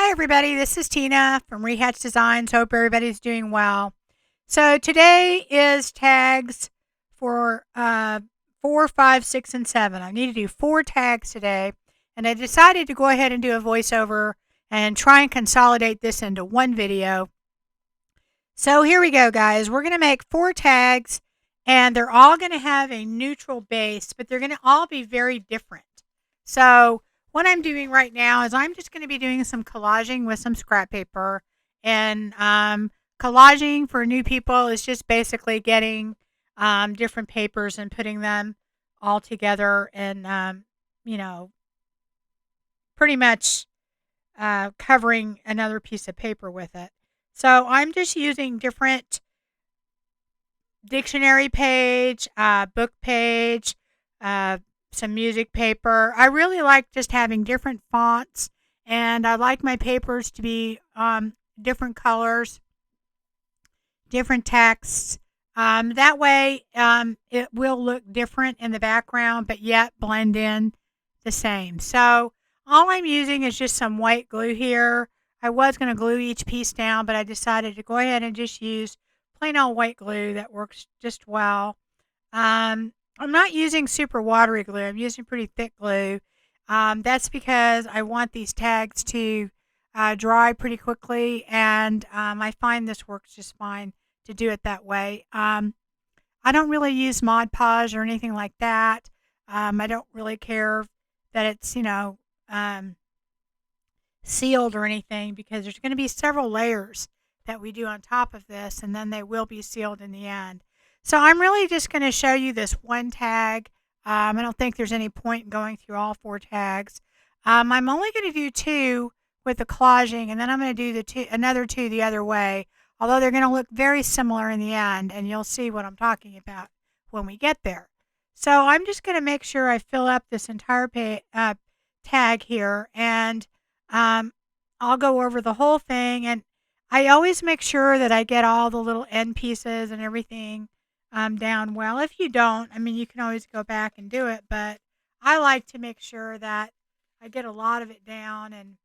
Hi, everybody. This is Tina from Rehatch Designs. Hope everybody's doing well. So, today is tags for 4, 5, 6, and 7. I need to do 4 tags today, and I decided to go ahead and do a voiceover and try and consolidate this into one video. So, here we go, guys. We're going to make 4 tags, and they're all going to have a neutral base, but they're going to all be very different. So, what I'm doing right now is I'm just going to be doing some collaging with some scrap paper. And collaging for new people is just basically getting different papers and putting them all together and, pretty much covering another piece of paper with it. So I'm just using different dictionary page, book page, some music paper. I really like just having different fonts, and I like my papers to be different colors, different texts. That way, it will look different in the background, but yet blend in the same. So all I'm using is just some white glue here. I was going to glue each piece down, but I decided to go ahead and just use plain old white glue that works just well. I'm not using super watery glue. I'm using pretty thick glue. That's because I want these tags to dry pretty quickly, and I find this works just fine to do it that way. I don't really use Mod Podge or anything like that. I don't really care that it's, sealed or anything, because there's going to be several layers that we do on top of this, and then they will be sealed in the end. So I'm really just going to show you this one tag. I don't think there's any point in going through all 4 tags. I'm only going to do 2 with the collaging, and then I'm going to do another 2 the other way, although they're going to look very similar in the end, and you'll see what I'm talking about when we get there. So I'm just going to make sure I fill up this entire tag here, and I'll go over the whole thing, and I always make sure that I get all the little end pieces and everything down well. If you don't, I mean, you can always go back and do it, but I like to make sure that I get a lot of it down, and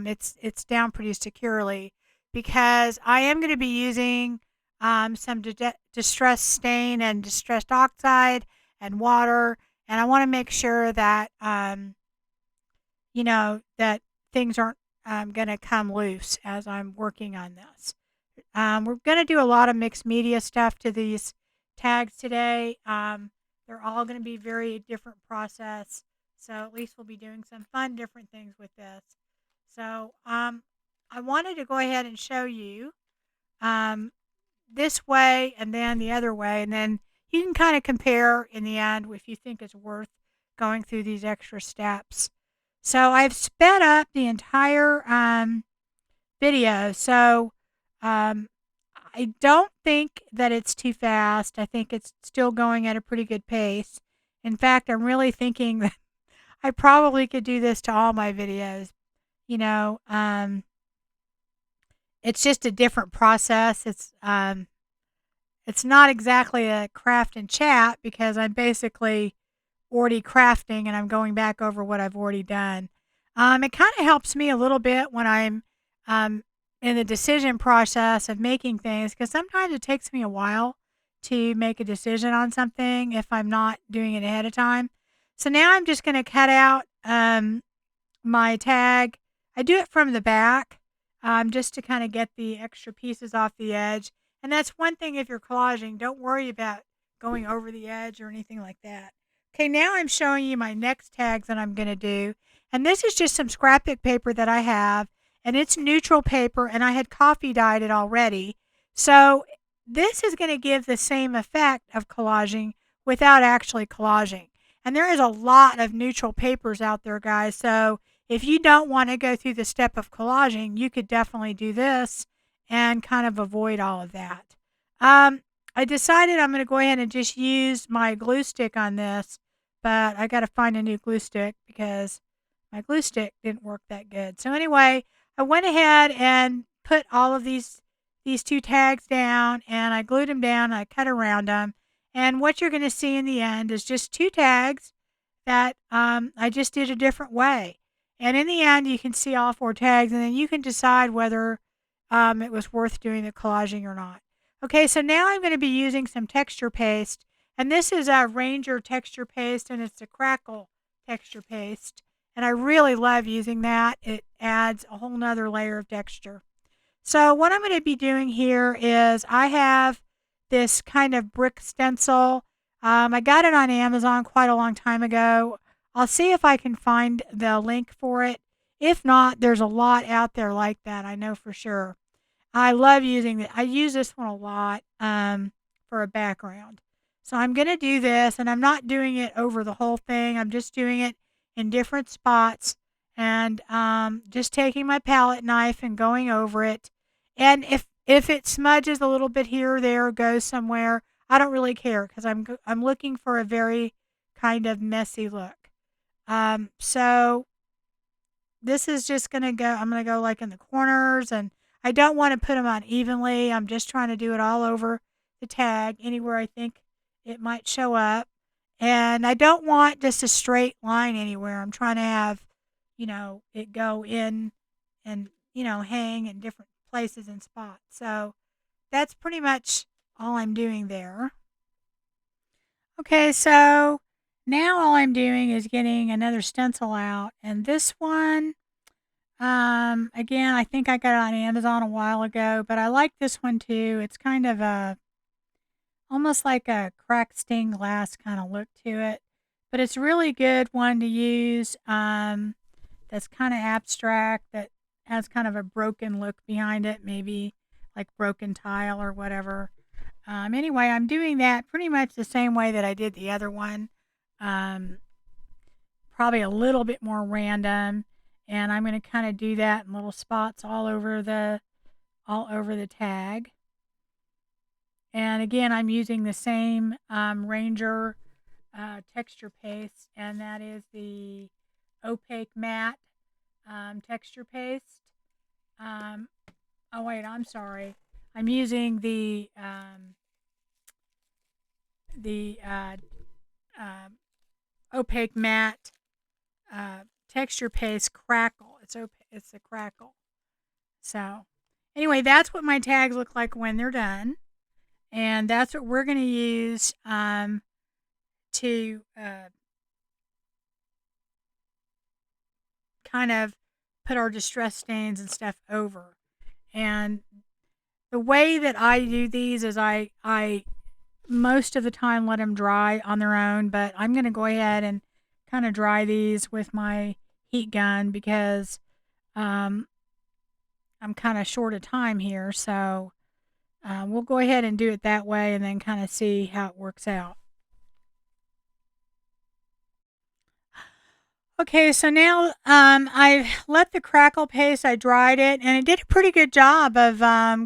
it's down pretty securely, because I am going to be using some distressed stain and distressed oxide and water, and I want to make sure that that things aren't going to come loose as I'm working on this. We're going to do a lot of mixed media stuff to these tags today. They're all going to be very different process, so at least we'll be doing some fun different things with this. So I wanted to go ahead and show you this way and then the other way, and then you can kind of compare in the end if you think it's worth going through these extra steps. So I've sped up the entire video, so I don't think that it's too fast. I think it's still going at a pretty good pace. In fact, I'm really thinking that I probably could do this to all my videos. It's just a different process. It's not exactly a craft and chat, because I'm basically already crafting and I'm going back over what I've already done. It kind of helps me a little bit when I'm in the decision process of making things, because sometimes it takes me a while to make a decision on something if I'm not doing it ahead of time. So now I'm just going to cut out my tag. I do it from the back just to kind of get the extra pieces off the edge. And that's one thing, if you're collaging, don't worry about going over the edge or anything like that. Okay, now I'm showing you my next tags that I'm going to do. And this is just some scrapbook paper that I have, and it's neutral paper, and I had coffee dyed it already. So this is going to give the same effect of collaging without actually collaging. And there is a lot of neutral papers out there, guys. So if you don't want to go through the step of collaging, you could definitely do this and kind of avoid all of that. I decided I'm going to go ahead and just use my glue stick on this, but I got to find a new glue stick because my glue stick didn't work that good. So anyway, I went ahead and put all of these 2 tags down, and I glued them down, and I cut around them. And what you're going to see in the end is just 2 tags that I just did a different way. And in the end, you can see all 4 tags, and then you can decide whether it was worth doing the collaging or not. Okay, so now I'm going to be using some texture paste, and this is a Ranger texture paste, and it's a Crackle texture paste. And I really love using that. It adds a whole nother layer of texture. So what I'm going to be doing here is I have this kind of brick stencil. I got it on Amazon quite a long time ago. I'll see if I can find the link for it. If not, there's a lot out there like that, I know for sure. I love using it. I use this one a lot for a background. So I'm going to do this, and I'm not doing it over the whole thing. I'm just doing it in different spots, and just taking my palette knife and going over it. And if it smudges a little bit here or there, or goes somewhere, I don't really care because I'm looking for a very kind of messy look. So this is just gonna go. I'm gonna go like in the corners, and I don't want to put them on evenly. I'm just trying to do it all over the tag, anywhere I think it might show up. And I don't want just a straight line anywhere. I'm trying to have, it go in and, hang in different places and spots. So that's pretty much all I'm doing there. Okay, so now all I'm doing is getting another stencil out, and this one, again, I think I got it on Amazon a while ago, but I like this one too. It's kind of almost like a cracked stained glass kind of look to it, but it's a really good one to use. That's kind of abstract, that has kind of a broken look behind it, maybe like broken tile or whatever. Anyway, I'm doing that pretty much the same way that I did the other one. Um, Probably a little bit more random, and I'm going to kind of do that in little spots all over the tag. And again, I'm using the same Ranger texture paste, and that is the opaque matte texture paste. Oh wait, I'm sorry. I'm using the opaque matte texture paste Crackle. It's a Crackle. So anyway, that's what my tags look like when they're done, and that's what we're going to use to kind of put our distress stains and stuff over. And the way that I do these is I most of the time let them dry on their own, but I'm going to go ahead and kind of dry these with my heat gun because I'm kind of short of time here. So we'll go ahead and do it that way and then kind of see how it works out. Okay, so now I've let the Crackle paste, I dried it, and it did a pretty good job of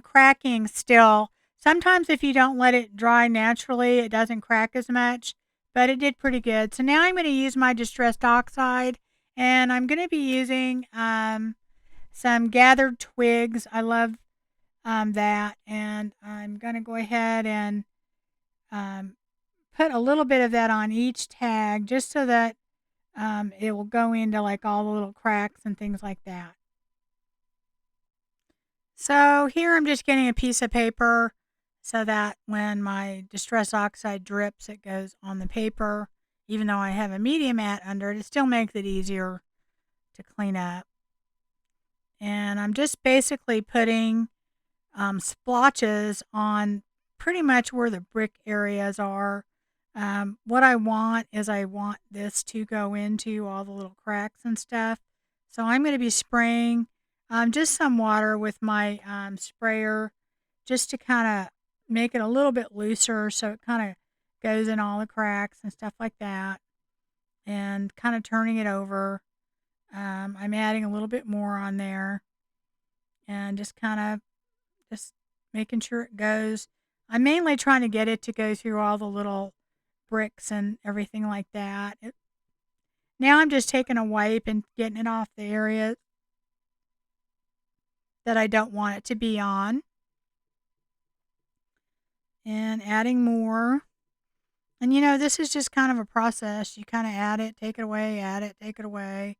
cracking still. Sometimes if you don't let it dry naturally, it doesn't crack as much, but it did pretty good. So now I'm going to use my Distressed Oxide, and I'm going to be using some gathered twigs. I love that, and I'm going to go ahead and put a little bit of that on each tag just so that it will go into like all the little cracks and things like that. So here I'm just getting a piece of paper so that when my Distress Oxide drips, it goes on the paper. Even though I have a media mat under it, it still makes it easier to clean up. And I'm just basically putting splotches on pretty much where the brick areas are. What I want is I want this to go into all the little cracks and stuff. So I'm going to be spraying just some water with my sprayer just to kind of make it a little bit looser so it kind of goes in all the cracks and stuff like that. And kind of turning it over. I'm adding a little bit more on there and just kind of just making sure it goes. I'm mainly trying to get it to go through all the little bricks and everything like that. Now I'm just taking a wipe and getting it off the area that I don't want it to be on. And adding more. And this is just kind of a process. You kind of add it, take it away, add it, take it away.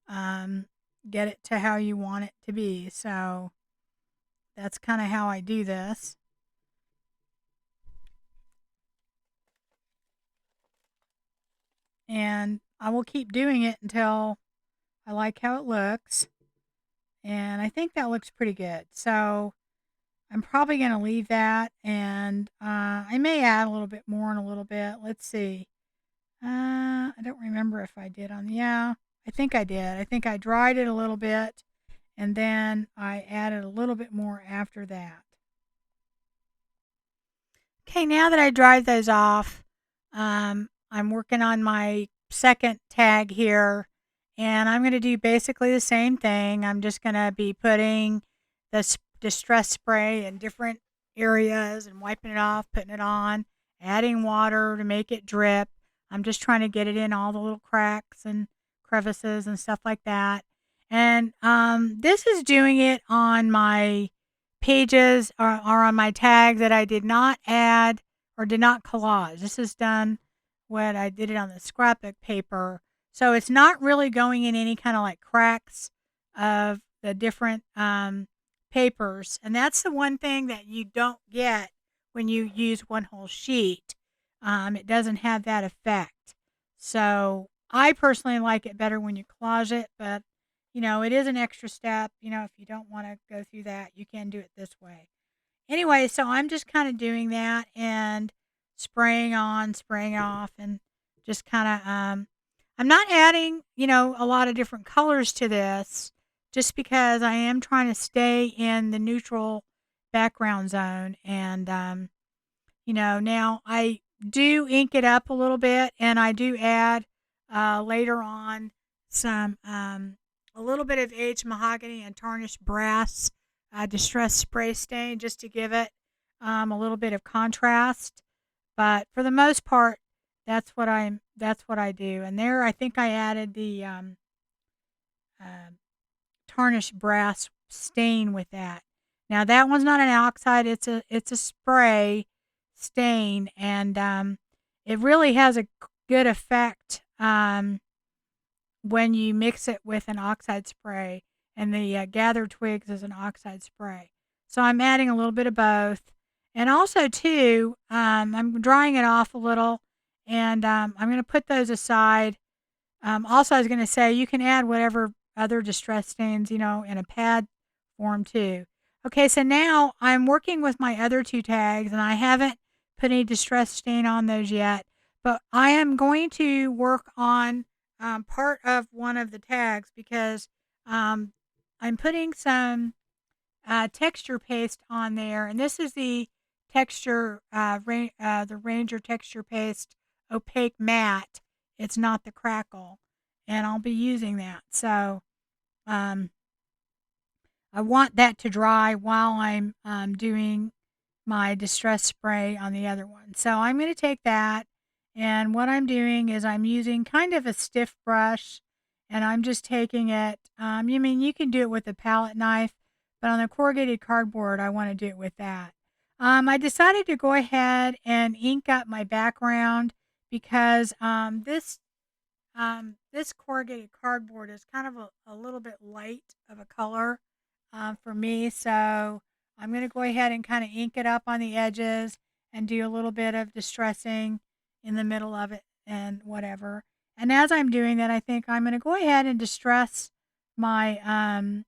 um, get it to how you want it to be. So that's kind of how I do this. And I will keep doing it until I like how it looks. And I think that looks pretty good. So I'm probably going to leave that. And I may add a little bit more in a little bit. Let's see. I don't remember if I did on, yeah, I think I did. I think I dried it a little bit and then I added a little bit more after that. Okay, now that I dried those off, I'm working on my second tag here, and I'm going to do basically the same thing. I'm just going to be putting the distress spray in different areas and wiping it off, putting it on, adding water to make it drip. I'm just trying to get it in all the little cracks and crevices and stuff like that. And this is doing it on my pages or on my tag that I did not add or did not collage. This is done when I did it on the scrapbook paper. So it's not really going in any kind of like cracks of the different papers. And that's the one thing that you don't get when you use one whole sheet. It doesn't have that effect. So I personally like it better when you collage it, but it is an extra step. If you don't want to go through that, you can do it this way. Anyway, so I'm just kind of doing that and spraying on, spraying off, and just kind of, I'm not adding, a lot of different colors to this just because I am trying to stay in the neutral background zone. And, now I do ink it up a little bit and I do add later on some, a little bit of aged mahogany and tarnished brass distress spray stain just to give it a little bit of contrast. But for the most part, that's what I do. And there, I think I added the uh, tarnished brass stain with that. Now that one's not an oxide; it's a spray stain, and it really has a good effect when you mix it with an oxide spray. And the Gather Twigs is an oxide spray. So I'm adding a little bit of both, and also too, I'm drying it off a little, and I'm going to put those aside. Also, I was going to say you can add whatever other distress stains, in a pad form too. Okay, so now I'm working with my other two tags, and I haven't put any distress stain on those yet, but I am going to work on part of one of the tags because um, I'm putting some texture paste on there, and this is the the Ranger Texture Paste Opaque Matte. It's not the crackle, and I'll be using that. So um, I want that to dry while I'm doing my distress spray on the other one. So I'm going to take that, and what I'm doing is I'm using kind of a stiff brush, and I'm just taking it. You can do it with a palette knife, but on the corrugated cardboard, I want to do it with that. I decided to go ahead and ink up my background because this corrugated cardboard is kind of a little bit light of a color for me, so I'm going to go ahead and kind of ink it up on the edges and do a little bit of distressing in the middle of it and whatever. And as I'm doing that, I think I'm going to go ahead and distress my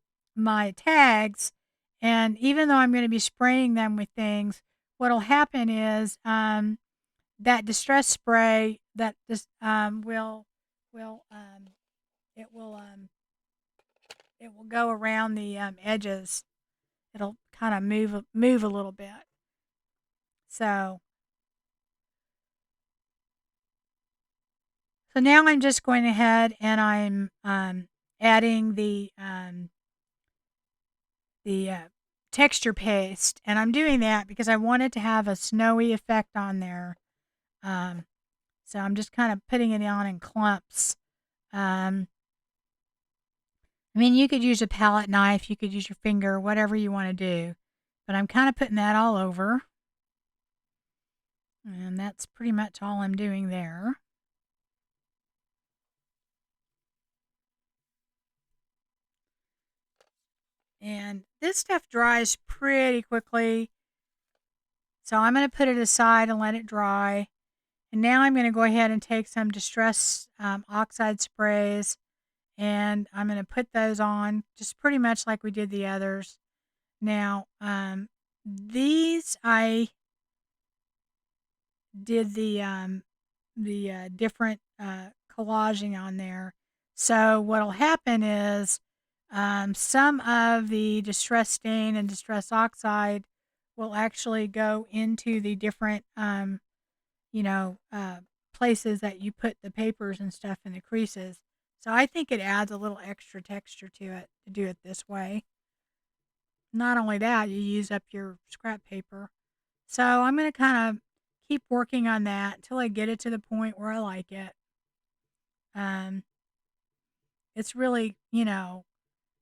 tags. And even though I'm going to be spraying them with things, what'll happen is that distress spray that this will it will it will go around the edges. It'll kind of move a little bit. So now I'm just going ahead and I'm adding the texture paste, and I'm doing that because I wanted to have a snowy effect on there. Um, so I'm just kind of putting it on in clumps. You could use a palette knife, you could use your finger, whatever you want to do. But I'm kind of putting that all over. And that's pretty much all I'm doing there. And this stuff dries pretty quickly. So I'm going to put it aside and let it dry. And now I'm going to go ahead and take some Distress Oxide sprays, and I'm going to put those on just pretty much like we did the others. Now, these I did the different collaging on there. So what'll happen is some of the Distress Stain and Distress Oxide will actually go into the different you know, places that you put the papers and stuff in the creases. So I think it adds a little extra texture to it to do it this way. Not only that, you use up your scrap paper. So I'm going to kind of keep working on that until I get it to the point where I like it. Um, it's really,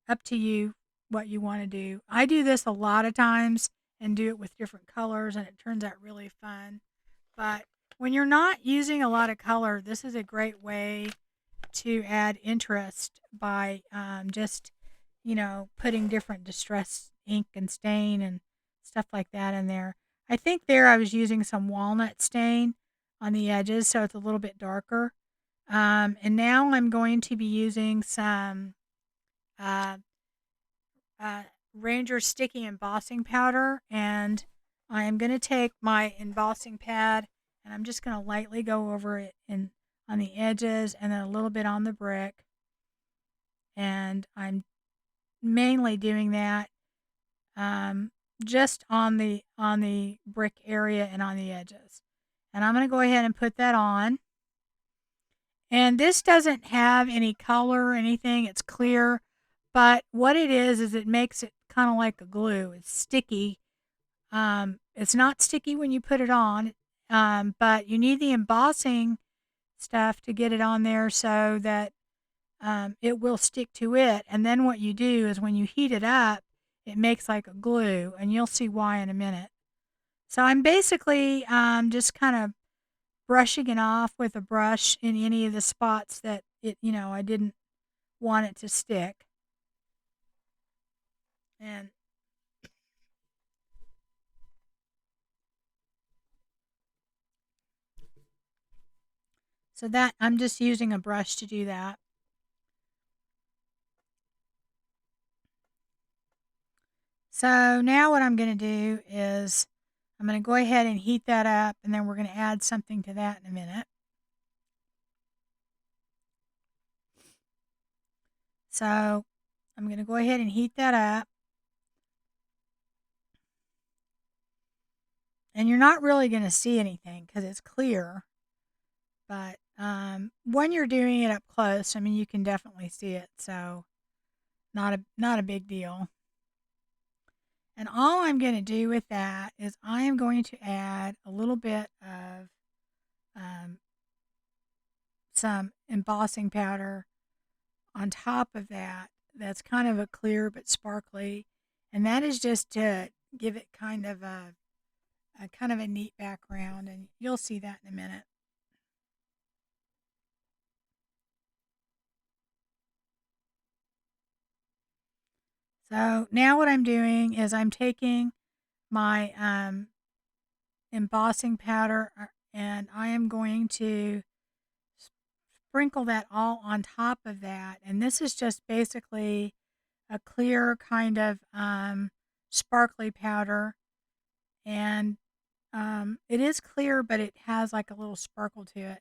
up to you what you want to do. I do this a lot of times and do it with different colors, and it turns out really fun. But when you're not using a lot of color, this is a great way to add interest by just, putting different distress ink and stain and stuff like that in there. I think there I was using some walnut stain on the edges, so it's a little bit darker. And now I'm going to be using some uh, uh, Ranger Sticky Embossing Powder, and I am going to take my embossing pad and I'm just going to lightly go over it on the edges and then a little bit on the brick. And I'm mainly doing that just on the brick area and on the edges. And I'm going to go ahead and put that on. And this doesn't have any color or anything. It's clear. But what it is it makes it kind of like a glue. It's sticky. It's not sticky when you put it on, but you need the embossing stuff to get it on there so that it will stick to it. And then what you do is when you heat it up, it makes like a glue, and you'll see why in a minute. So I'm basically just kind of brushing it off with a brush in any of the spots that I didn't want it to stick. And so that I'm just using a brush to do that. So now what I'm going to do is I'm going to go ahead and heat that up, and then we're going to add something to that in a minute. So I'm going to go ahead and heat that up. And you're not really going to see anything because it's clear. But when you're doing it up close, I mean, you can definitely see it. So not a big deal. And all I'm going to do with that is I am going to add a little bit of some embossing powder on top of that. That's kind of a clear but sparkly. And that is just to give it kind of a neat background, and you'll see that in a minute. So now what I'm doing is I'm taking my embossing powder and I am going to sprinkle that all on top of that. And this is just basically a clear kind of sparkly powder. And it is clear, but it has like a little sparkle to it.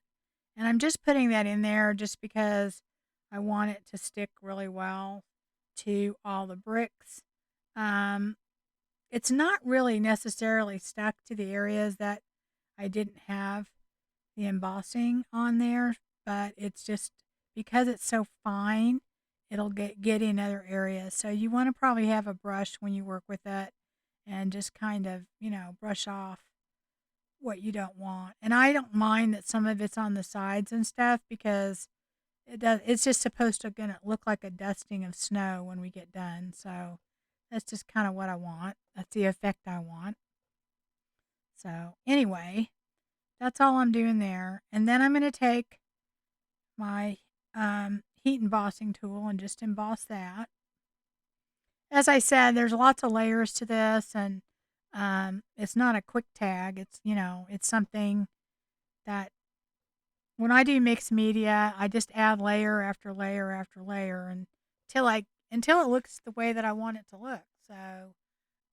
And I'm just putting that in there just because I want it to stick really well to all the bricks. Um, it's not really necessarily stuck to the areas that I didn't have the embossing on there, but it's just because it's so fine, it'll get in other areas. So you want to probably have a brush when you work with it and just kind of, brush off what you don't want. And I don't mind that some of it's on the sides and stuff because it's just supposed to gonna look like a dusting of snow when we get done. So that's just kind of what I want. That's the effect I want. So anyway, that's all I'm doing there. And then I'm going to take my heat embossing tool and just emboss that. as I said, there's lots of layers to this, and it's not a quick tag. It's it's something that when I do mixed media, I just add layer after layer after layer until it looks the way that I want it to look. So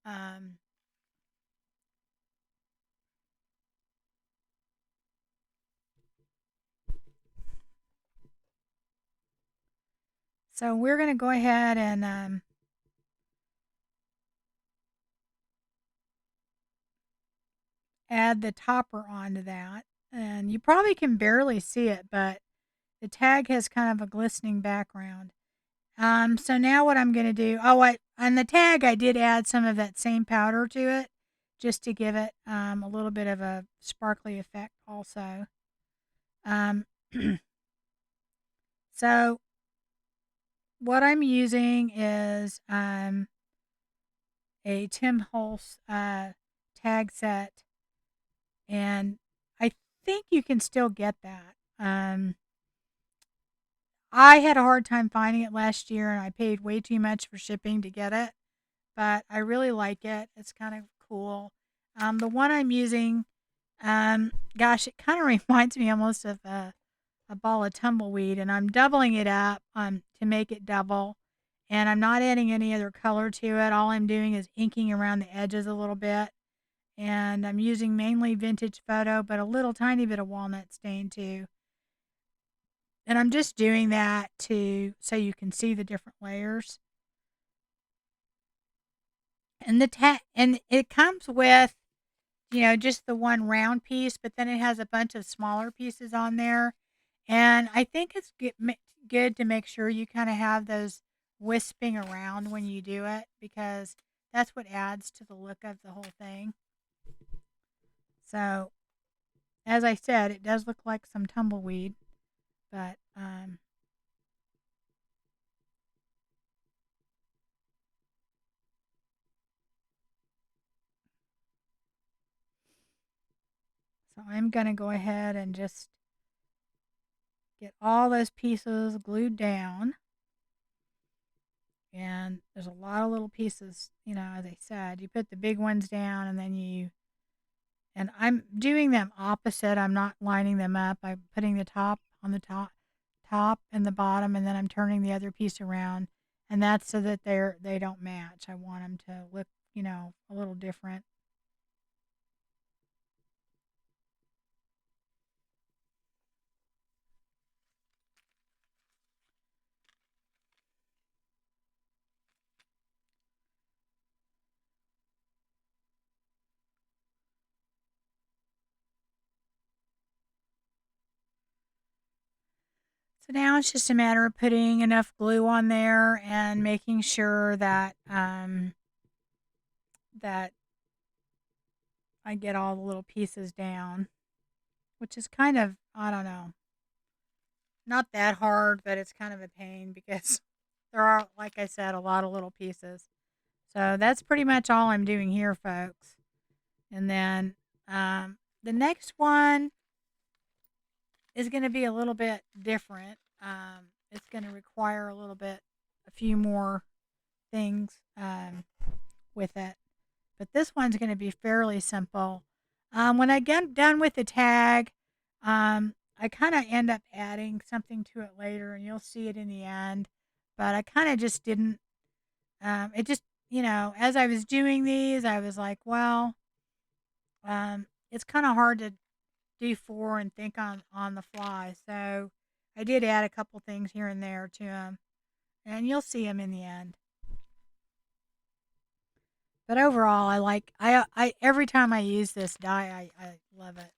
um, so we're gonna go ahead and add the topper onto that, and you probably can barely see it, but the tag has kind of a glistening background. So now what I'm gonna do? Oh, on the tag I did add some of that same powder to it, just to give it a little bit of a sparkly effect, also. Um, so what I'm using is a Tim Holtz tag set, and I think you can still get that. I had a hard time finding it last year, and I paid way too much for shipping to get it, but I really like it. It's kind of cool. The one I'm using, gosh, it kind of reminds me almost of a ball of tumbleweed, and I'm doubling it up to make it double. And I'm not adding any other color to it. All I'm doing is inking around the edges a little bit. And I'm using mainly vintage photo, but a little tiny bit of walnut stain too. And I'm just doing that to so you can see the different layers. And and it comes with just the one round piece, but then it has a bunch of smaller pieces on there. And I think it's good to make sure you kind of have those wisping around when you do it, because that's what adds to the look of the whole thing. So, as I said, it does look like some tumbleweed, but so I'm going to go ahead and just get all those pieces glued down. And there's a lot of little pieces, as I said. You put the big ones down, and then and I'm doing them opposite. I'm not lining them up. I'm putting the top on the top and the bottom, and then I'm turning the other piece around, and that's so that they don't match. I want them to look, a little different. So now it's just a matter of putting enough glue on there and making sure that I get all the little pieces down, which is kind of, I don't know, not that hard, but it's kind of a pain because there are, like I said, a lot of little pieces. So that's pretty much all I'm doing here, folks. And then the next one is going to be a little bit different. It's going to require a few more things with it. But this one's going to be fairly simple. When I get done with the tag, I kind of end up adding something to it later, and you'll see it in the end. But I kind of just didn't. It just, as I was doing these, I was like, well, it's kind of hard to do four and think on the fly. So I did add a couple things here and there to them, and you'll see them in the end. But overall, I every time I use this dye, I love it.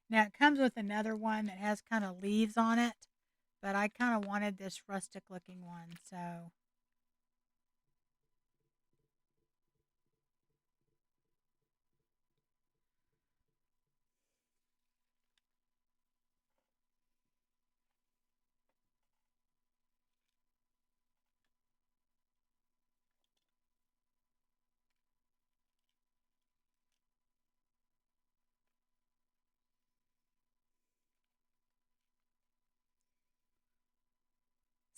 Now it comes with another one that has kind of leaves on it, but I kind of wanted this rustic looking one, so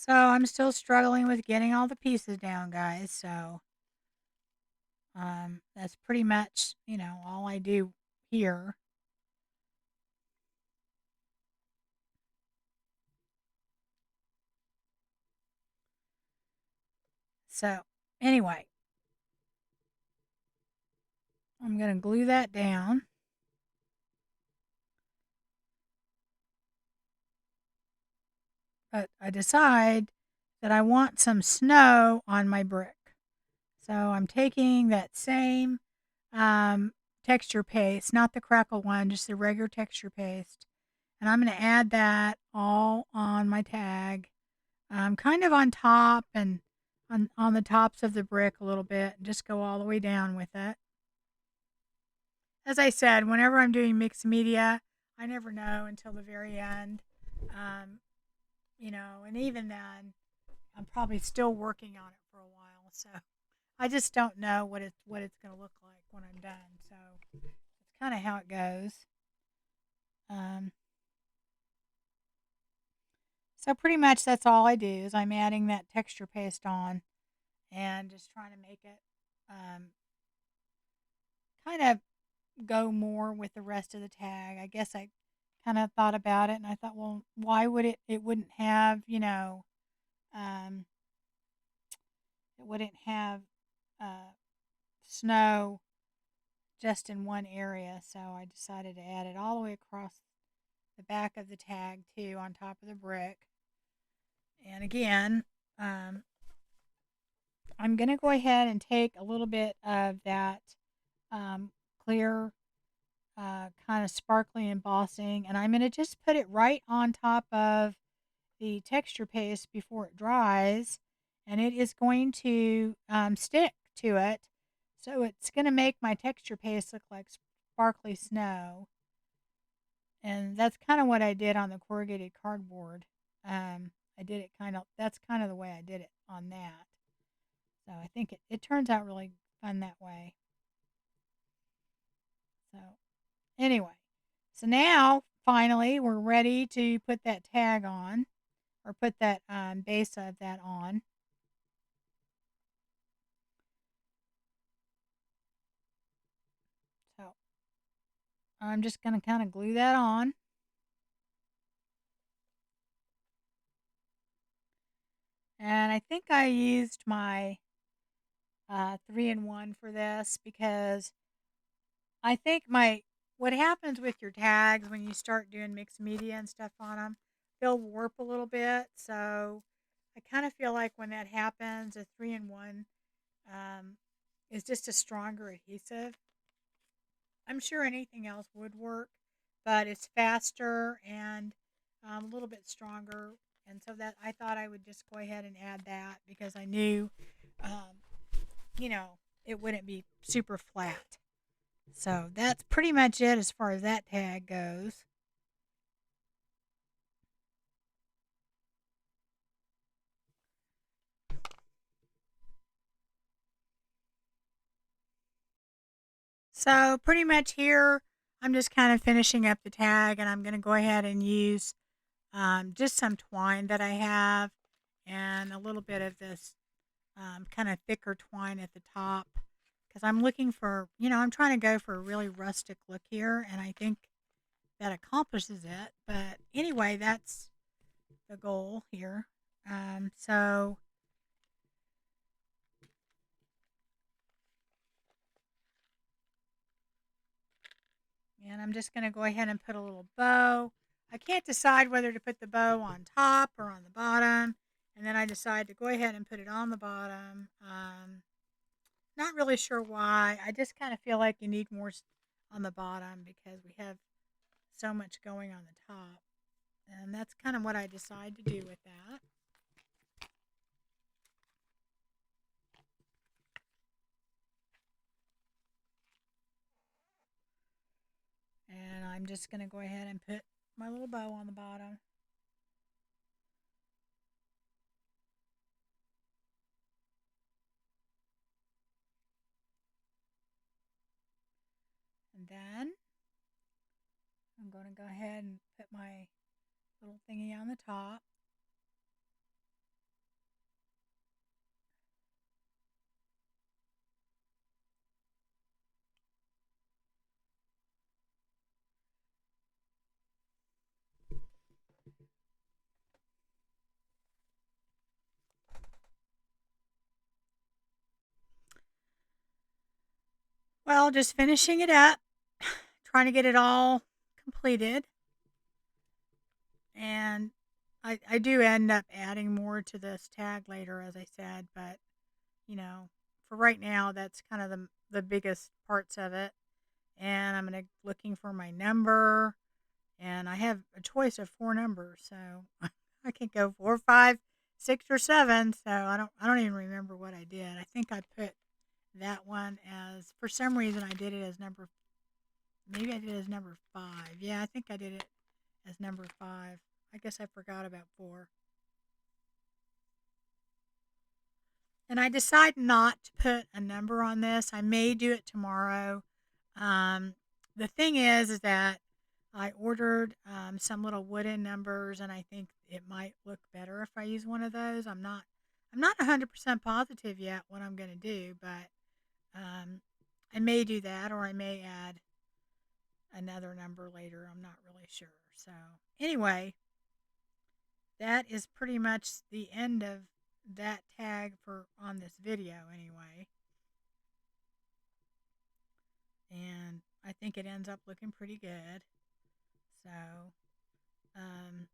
I'm still struggling with getting all the pieces down, guys. So That's pretty much, all I do here. So, anyway, I'm going to glue that down. But I decide that I want some snow on my brick. So I'm taking that same texture paste, not the crackle one, just the regular texture paste. And I'm going to add that all on my tag, kind of on top and on the tops of the brick a little bit, and just go all the way down with it. As I said, whenever I'm doing mixed media, I never know until the very end. Um, and even then, I'm probably still working on it for a while. So I just don't know what it's going to look like when I'm done. So it's kind of how it goes. Um, so pretty much that's all I do is I'm adding that texture paste on and just trying to make it um, kind of go more with the rest of the tag. I guess I kind of thought about it and I thought, well, why would it wouldn't have, um, it wouldn't have uh, snow just in one area. So I decided to add it all the way across the back of the tag too on top of the brick. And again, um, I'm going to go ahead and take a little bit of that clear kind of sparkly embossing and I'm going to just put it right on top of the texture paste before it dries and it is going to stick to it. So it's going to make my texture paste look like sparkly snow. And that's kind of what I did on the corrugated cardboard. I did it that's kind of the way I did it on that. So I think it turns out really fun that way. So anyway, so now finally we're ready to put that tag on or put that base of that on. So I'm just going to kind of glue that on. And I think I used my 3-in-1 for this because I think what happens with your tags when you start doing mixed media and stuff on them, they'll warp a little bit. So I kind of feel like when that happens, a 3-in-1 um, is just a stronger adhesive. I'm sure anything else would work, but it's faster and a little bit stronger. And so that I thought I would just go ahead and add that because I knew, um, you know, it wouldn't be super flat. So that's pretty much it as far as that tag goes. So pretty much here, I'm just kind of finishing up the tag and I'm going to go ahead and use just some twine that I have and a little bit of this kind of thicker twine at the top because I'm looking for, I'm trying to go for a really rustic look here and I think that accomplishes it. But anyway, that's the goal here. So and I'm just going to go ahead and put a little bow. I can't decide whether to put the bow on top or on the bottom. And then I decide to go ahead and put it on the bottom. Not really sure why. I just kind of feel like you need more on the bottom because we have so much going on the top. And that's kind of what I decide to do with that. And I'm just going to go ahead and put my little bow on the bottom. And then I'm going to go ahead and put my little thingy on the top. Well, just finishing it up, trying to get it all completed. And I do end up adding more to this tag later, as I said, but for right now, that's kind of the biggest parts of it. And I'm gonna looking for my number, and I have a choice of four numbers, so I can go 4, 5, 6, or 7. So I don't even remember what I did. I think I put that one as for some reason I did it as number. Maybe I did it as number 5. Yeah, I think I did it as number 5. I guess I forgot about 4. And I decide not to put a number on this. I may do it tomorrow. Um, the thing is that I ordered some little wooden numbers, and I think it might look better if I use one of those. I'm not 100% positive yet what I'm going to do, but um, I may do that, or I may add another number later. I'm not really sure. So anyway, that is pretty much the end of that tag for on this video anyway. And I think it ends up looking pretty good. So, um,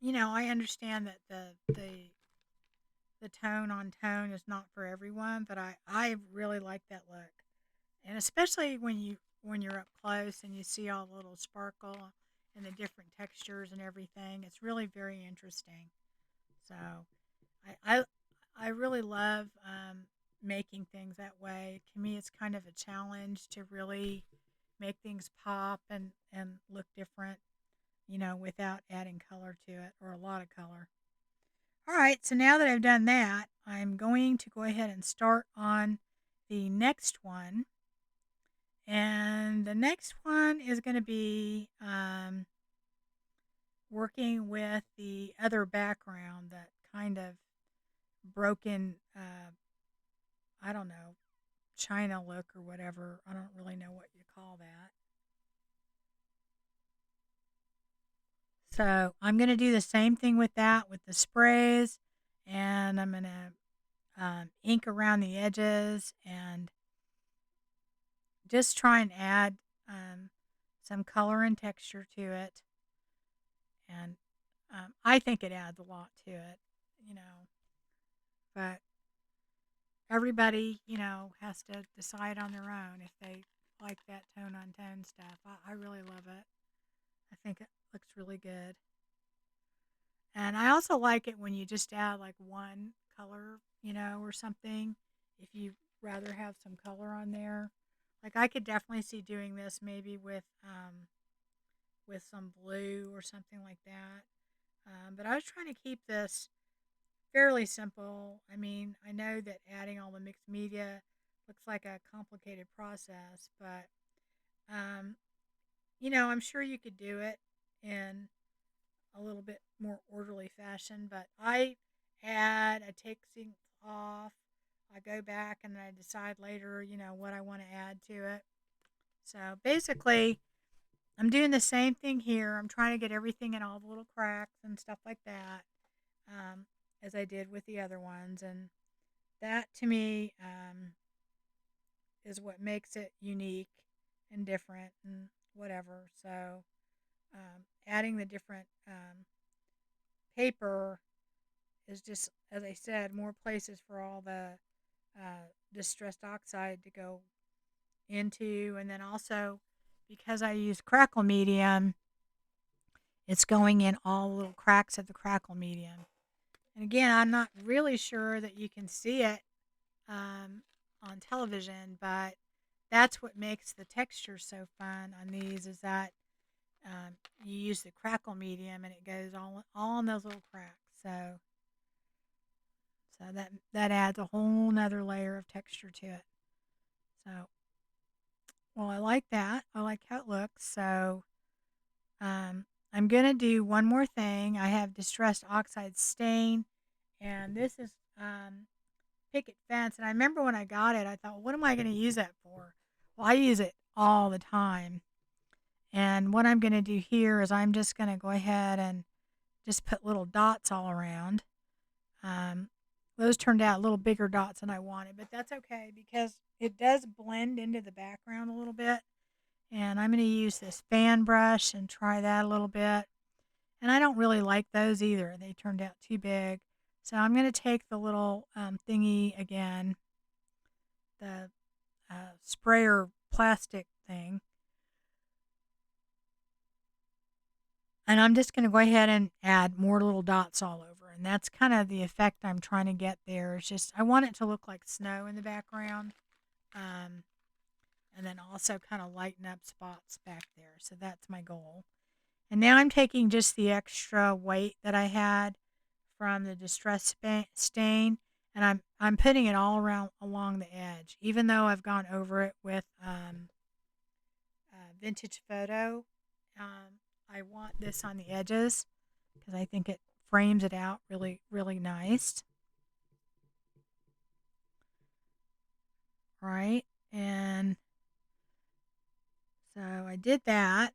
I understand that the tone on tone is not for everyone, but I really like that look, and especially when you're up close and you see all the little sparkle and the different textures and everything. It's really very interesting. So, I I, I really love making things that way. To me, it's kind of a challenge to really make things pop and look different, without adding color to it or a lot of color. All right, so now that I've done that, I'm going to go ahead and start on the next one. And the next one is going to be working with the other background, that kind of broken, I don't know, China look or whatever. I don't really know what you call that. So I'm going to do the same thing with that with the sprays, and I'm going to ink around the edges and just try and add some color and texture to it. And I think it adds a lot to it, you know. But everybody, has to decide on their own if they like that tone on tone stuff. I really love it. I think it looks really good. And I also like it when you just add like one color, or something. If you rather have some color on there, like I could definitely see doing this maybe with some blue or something like that. But I was trying to keep this fairly simple. I mean, I know that adding all the mixed media looks like a complicated process, but um, I'm sure you could do it in a little bit more orderly fashion. But I take things off, I go back, and I decide later, what I want to add to it. So basically, I'm doing the same thing here. I'm trying to get everything in all the little cracks and stuff like that, um, as I did with the other ones. And that to me is what makes it unique and different and whatever. So adding the different paper is just, as I said, more places for all the distressed oxide to go into. And then also, because I use crackle medium, it's going in all little cracks of the crackle medium. And again, I'm not really sure that you can see it on television, but that's what makes the texture so fun on these, is that you use the crackle medium and it goes all in those little cracks. So that adds a whole nother layer of texture to it. So, well, I like that. I like how it looks. So I'm going to do one more thing. I have Distressed Oxide Stain, and this is picket fence. And I remember when I got it, I thought, what am I going to use that for? Well, I use it all the time. And what I'm going to do here is I'm just going to go ahead and just put little dots all around. Um, those turned out a little bigger dots than I wanted, but that's okay because it does blend into the background a little bit. And I'm going to use this fan brush and try that a little bit. And I don't really like those either. They turned out too big. So I'm going to take the little thingy again, the sprayer plastic thing, and I'm just going to go ahead and add more little dots all over. And that's kind of the effect I'm trying to get there. It's just I want it to look like snow in the background, um, and then also kind of lighten up spots back there. So that's my goal. And now I'm taking just the extra weight that I had from the distress stain, and I'm putting it all around along the edge, even though I've gone over it with vintage photo. I want this on the edges because I think it frames it out really, really nice. Right? And so I did that.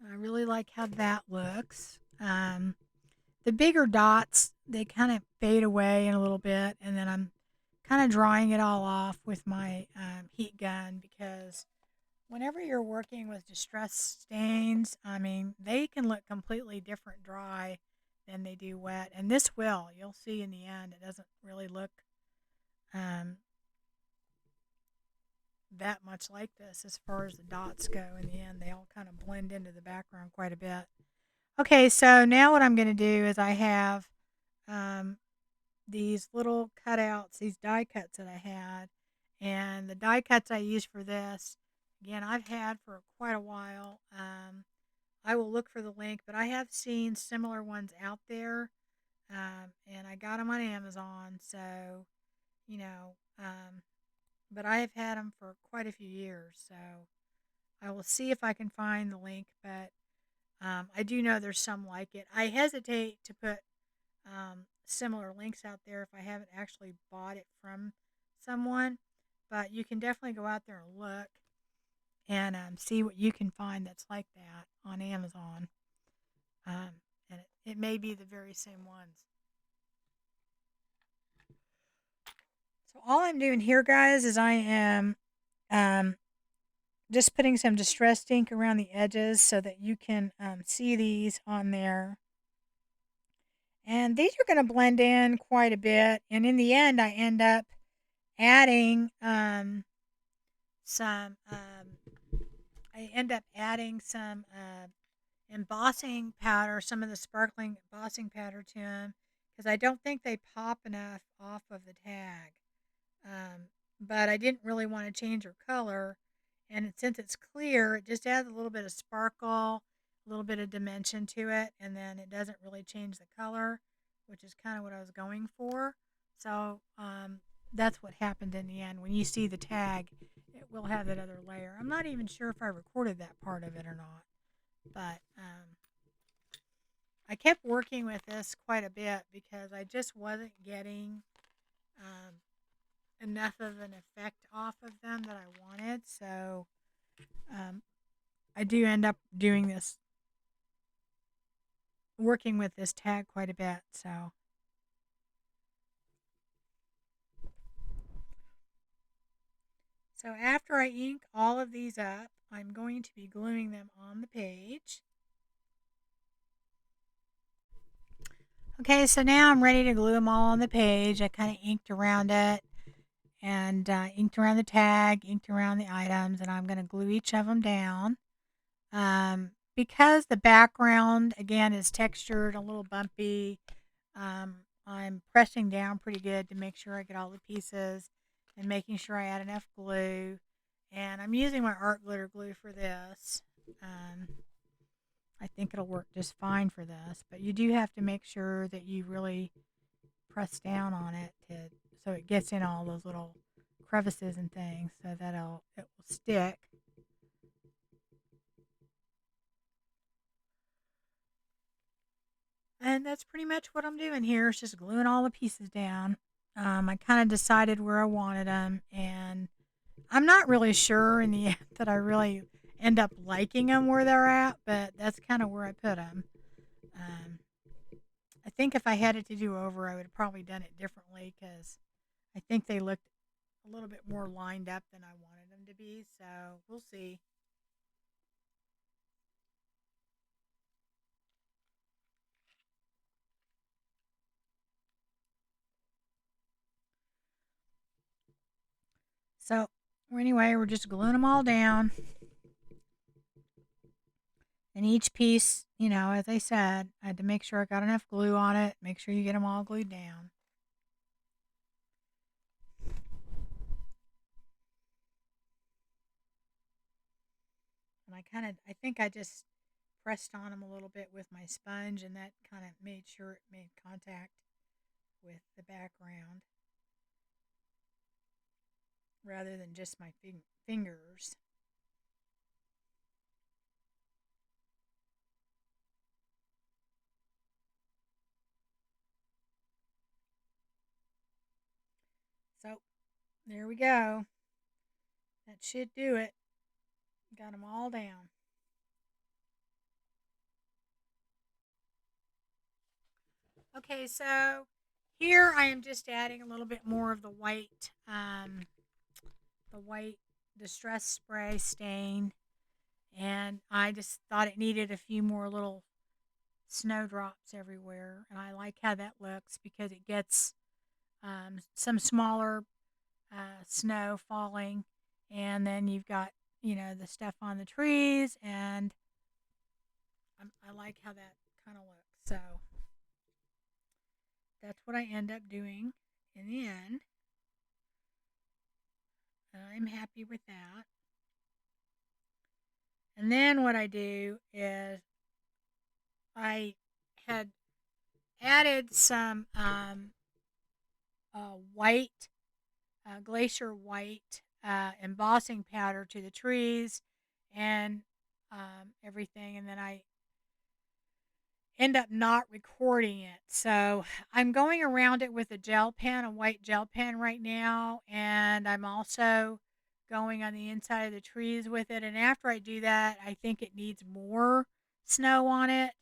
I really like how that looks. The bigger dots, they kind of fade away in a little bit, and then I'm kind of drying it all off with my heat gun because whenever you're working with distress stains, I mean, they can look completely different dry than they do wet. And this will. You'll see in the end, it doesn't really look um, that much like this as far as the dots go in the end. They all kind of blend into the background quite a bit. Okay, so now what I'm going to do is I have um, these little cutouts, these die cuts that I had. And the die cuts I use for this, again, I've had for quite a while. I will look for the link, but I have seen similar ones out there. And I got them on Amazon. So, you know, but I have had them for quite a few years. So I will see if I can find the link. But I do know there's some like it. I hesitate to put similar links out there if I haven't actually bought it from someone. But you can definitely go out there and look and see what you can find that's like that on Amazon. And it may be the very same ones. So all I'm doing here, guys, is I am um, just putting some distressed ink around the edges so that you can see these on there. And these are going to blend in quite a bit. And in the end, I end up adding some embossing powder, some of the sparkling embossing powder to them, because I don't think they pop enough off of the tag. But I didn't really want to change her color, and since it's clear, it just adds a little bit of sparkle, a little bit of dimension to it, and then it doesn't really change the color, which is kind of what I was going for. So that's what happened in the end. When you see the tag, it will have that other layer. I'm not even sure if I recorded that part of it or not, but I kept working with this quite a bit because I just wasn't getting enough of an effect off of them that I wanted. So um, I do end up doing this, working with this tag quite a bit. So after I ink all of these up, I'm going to be gluing them on the page. Okay, so now I'm ready to glue them all on the page. I kind of inked around it and inked around the tag, inked around the items, and I'm going to glue each of them down. Because the background, again, is textured, a little bumpy, I'm pressing down pretty good to make sure I get all the pieces and making sure I add enough glue. And I'm using my art glitter glue for this. I think it'll work just fine for this, but you do have to make sure that you really press down on it so it gets in all those little crevices and things so that it will stick. And that's pretty much what I'm doing here. It's just gluing all the pieces down. I kind of decided where I wanted them, and I'm not really sure in the end that I really end up liking them where they're at, but that's kind of where I put them. Um, I think if I had it to do over, I would have probably done it differently because I think they looked a little bit more lined up than I wanted them to be. So we'll see. So well, anyway, we're just gluing them all down. And each piece, as I said, I had to make sure I got enough glue on it. Make sure you get them all glued down. And I think I just pressed on them a little bit with my sponge, and that kind of made sure it made contact with the background rather than just my fingers. So there we go. That should do it. Got them all down. Okay, so here I am just adding a little bit more of the white distress spray stain, and I just thought it needed a few more little snowdrops everywhere, and I like how that looks because it gets some smaller snow falling, and then you've got the stuff on the trees, and I like how that kind of looks. So that's what I end up doing in the end. And I'm happy with that. And then what I do is I had added some white, glacier white embossing powder to the trees and everything. And then I end up not recording it. So I'm going around it with a gel pen, a white gel pen right now, and I'm also going on the inside of the trees with it. And after I do that, I think it needs more snow on it.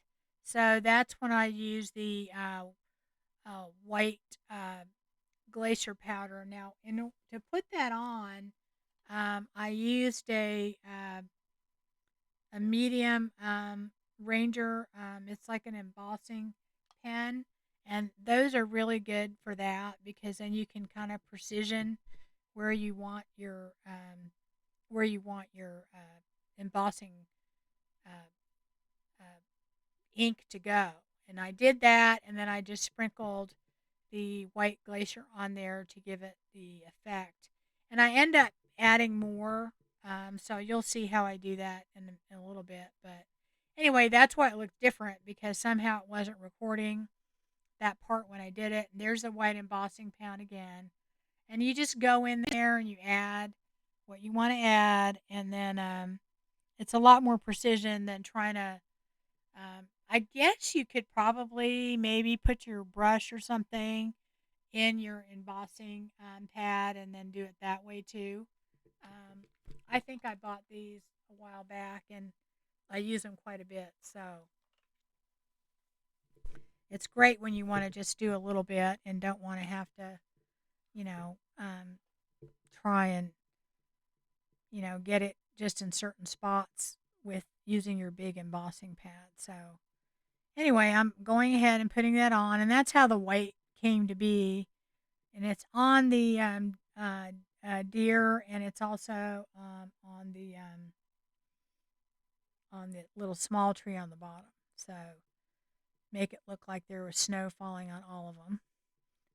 So that's when I use the white glacier powder. Now, to put that on, I used a medium Ranger. It's like an embossing pen, and those are really good for that because then you can kind of precision where you want your embossing uh, uh, ink to go. And I did that, and then I just sprinkled the white glacier on there to give it the effect. And I end up adding more, so you'll see how I do that in a little bit. But anyway, that's why it looked different because somehow it wasn't recording that part when I did it. And there's the white embossing pound again. And you just go in there and you add what you want to add, and then it's a lot more precision than trying to. I guess you could probably maybe put your brush or something in your embossing pad and then do it that way too. Um, I think I bought these a while back and I use them quite a bit. So it's great when you want to just do a little bit and don't want to have to, try and, get it just in certain spots with using your big embossing pad. So anyway, I'm going ahead and putting that on, and that's how the white came to be. And it's on the deer, and it's also on the little small tree on the bottom. So make it look like there was snow falling on all of them.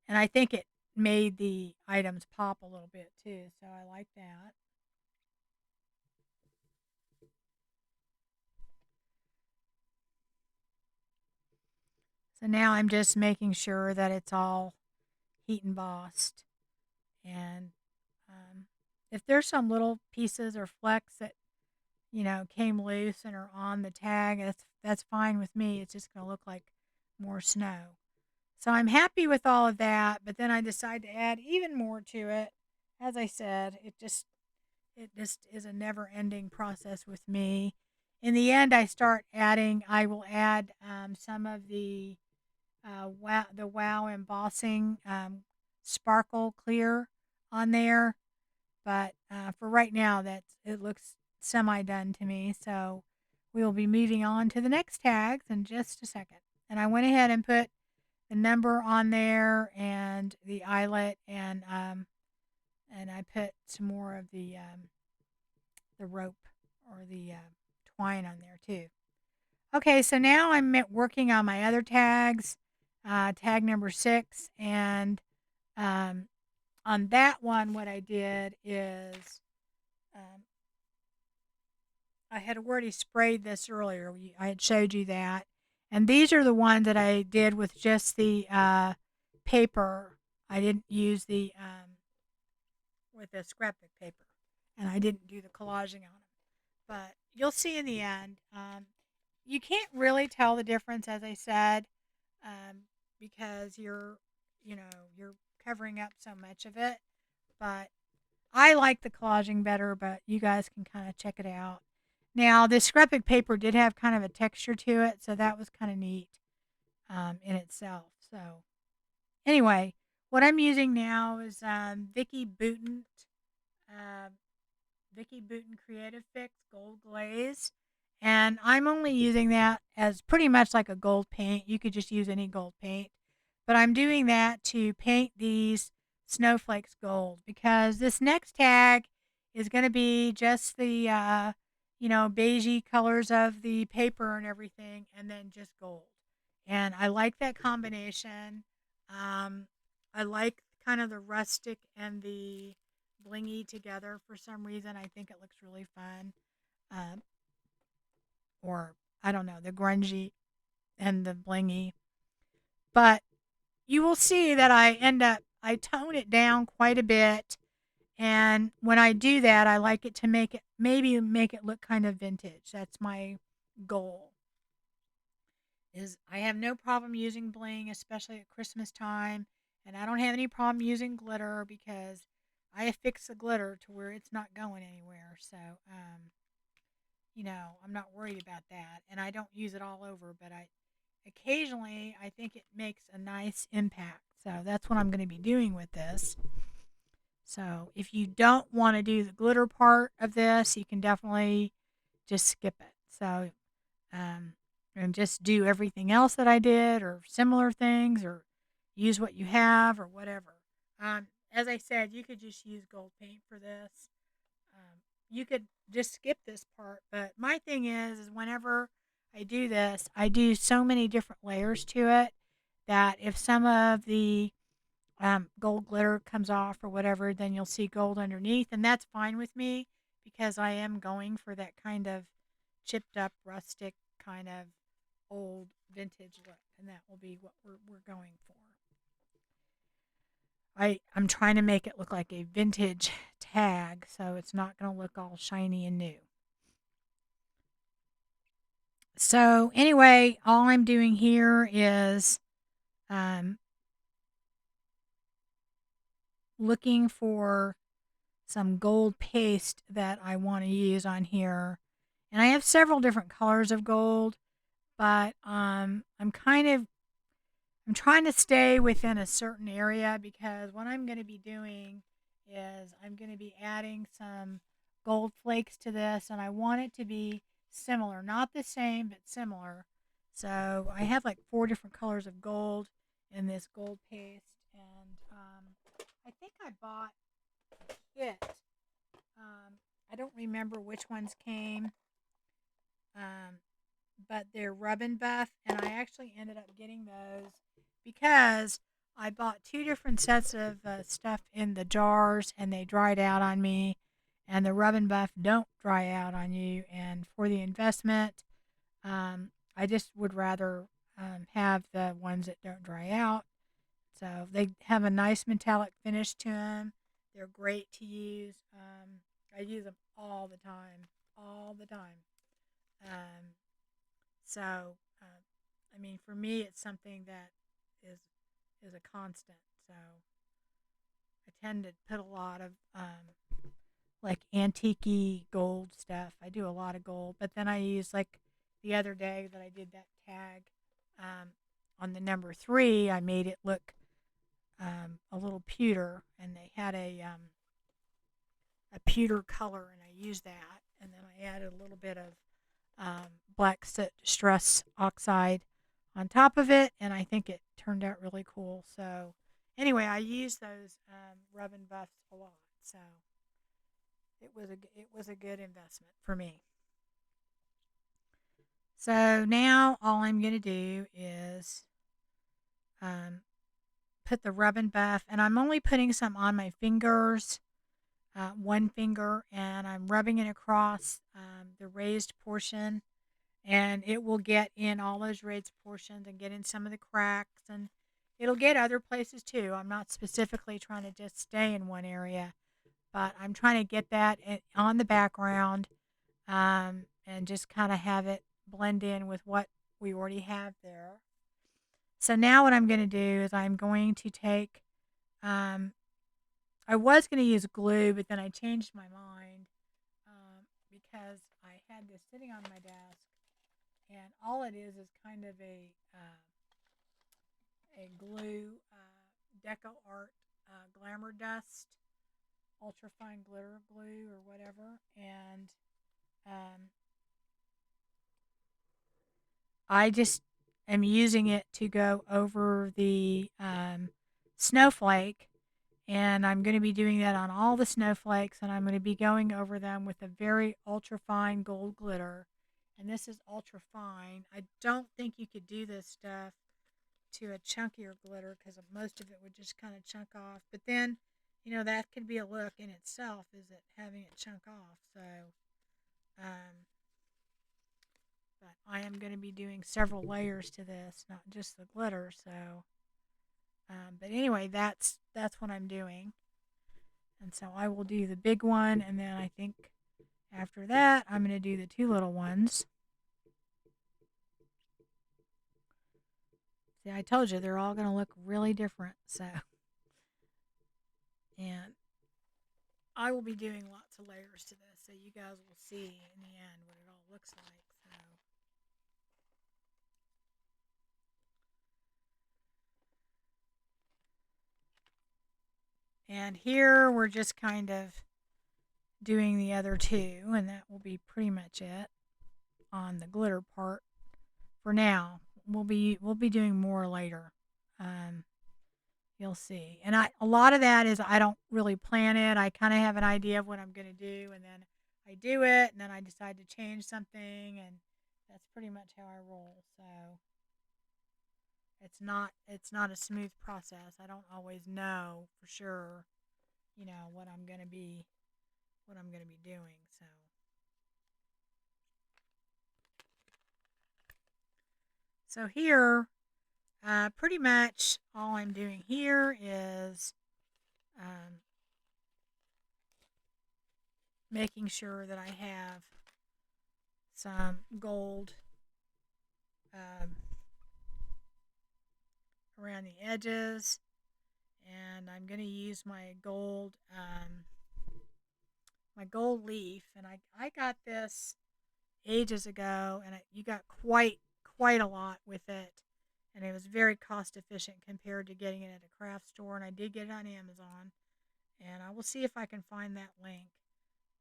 And I think it made the items pop a little bit too. So I like that. So now I'm just making sure that it's all heat embossed. And if there's some little pieces or flecks that came loose and are on the tag, that's fine with me. It's just going to look like more snow. So I'm happy with all of that, but then I decided to add even more to it. As I said, it just is a never-ending process with me. In the end, I will add some of the Wow embossing sparkle clear on there. But for right now, it looks semi done to me. So we will be moving on to the next tags in just a second. And I went ahead and put the number on there and the eyelet, and I put some more of the rope or the twine on there too. Okay, so now I'm working on my other tags, tag number 6, and um, on that one, what I did is um, I had already sprayed this earlier. I had showed you that, and these are the ones that I did with just the paper. I didn't use the with the scrapbook paper, and I didn't do the collaging on them. But you'll see in the end. You can't really tell the difference, as I said, um, because you're covering up so much of it. But I like the collaging better, but you guys can kind of check it out. Now, this scrapbook paper did have kind of a texture to it, so that was kind of neat in itself. So, anyway, what I'm using now is uh, Vicky Bouton Creative Fix Gold Glaze. And I'm only using that as pretty much like a gold paint. You could just use any gold paint. But I'm doing that to paint these snowflakes gold because this next tag is going to be just the, beigey colors of the paper and everything, and then just gold. And I like that combination. Um, I like kind of the rustic and the blingy together for some reason. I think it looks really fun. Um, or I don't know, the grungy and the blingy. But you will see that I tone it down quite a bit. And when I do that, I like it to make it look kind of vintage. That's my goal. Is I have no problem using bling, especially at Christmas time, and I don't have any problem using glitter because I have fixed the glitter to where it's not going anywhere. So, I'm not worried about that, and I don't use it all over, but I occasionally I think it makes a nice impact. So that's what I'm going to be doing with this. So if you don't want to do the glitter part of this, you can definitely just skip it. So um, and just do everything else that I did or similar things or use what you have or whatever. As I said, you could just use gold paint for this. You could just skip this part, but my thing is whenever I do this, I do so many different layers to it that if some of the gold glitter comes off or whatever, then you'll see gold underneath, and that's fine with me because I am going for that kind of chipped up, rustic kind of old vintage look, and that will be what we're going for. I'm trying to make it look like a vintage tag, so it's not going to look all shiny and new. So anyway, all I'm doing here is looking for some gold paste that I want to use on here. And I have several different colors of gold, but I'm trying to stay within a certain area because what I'm going to be doing is I'm going to be adding some gold flakes to this, and I want it to be similar, not the same, but similar. So I have like 4 different colors of gold in this gold paste, and I think I bought a kit. I don't remember which ones came, um, but they're Rub and Buff, and I actually ended up getting those because I bought 2 different sets of stuff in the jars, and they dried out on me. And the Rub and Buff don't dry out on you. And for the investment, I just would rather have the ones that don't dry out. So they have a nice metallic finish to them. They're great to use. I use them all the time, all the time. Um, so, I mean, for me, it's something that is is a constant. So I tend to put a lot of like antique gold stuff. I do a lot of gold, but then I use like the other day that I did that tag um, on the number 3. I made it look a little pewter, and they had a pewter color, and I used that, and then I added a little bit of black soot distress oxide on top of it, and I think it turned out really cool. So anyway, I use those rub and buffs a lot. So it was a good investment for me. So now all I'm going to do is um, put the rub and buff, and I'm only putting some on my fingers, one finger, and I'm rubbing it across the raised portion, and it will get in all those raised portions and get in some of the cracks, and it'll get other places too. I'm not specifically trying to just stay in one area, but I'm trying to get that on the background and just kind of have it blend in with what we already have there. So now what I'm going to do is I'm going to take, um, I was going to use glue, but then I changed my mind because I had this sitting on my desk, and all it is kind of a glue Deco Art Glamour Dust ultra fine glitter glue or whatever, and um, I just am using it to go over the snowflake, and I'm going to be doing that on all the snowflakes, and I'm going to be going over them with a very ultra fine gold glitter. And this is ultra fine. I don't think you could do this stuff to a chunkier glitter because most of it would just kind of chunk off. But then, that could be a look in itself, is it having it chunk off. So, um, but I am going to be doing several layers to this, not just the glitter. So, but anyway, that's what I'm doing. And so I will do the big one, and then I think after that I'm going to do the 2 little ones. See, I told you they're all going to look really different. So, and I will be doing lots of layers to this, so you guys will see in the end what it all looks like. So. And here we're just kind of doing the other 2, and that will be pretty much it on the glitter part for now. We'll be doing more later. Um, you'll see. And a lot of that is I don't really plan it. I kind of have an idea of what I'm going to do, and then I do it, and then I decide to change something, and that's pretty much how I roll. So it's not a smooth process. I don't always know for sure, what I'm going to be doing. So here, pretty much all I'm doing here is um, making sure that I have some gold um, around the edges, and I'm going to use my gold leaf, and I got this ages ago, and you got quite a lot with it, and it was very cost efficient compared to getting it at a craft store, and I did get it on Amazon, and I will see if I can find that link,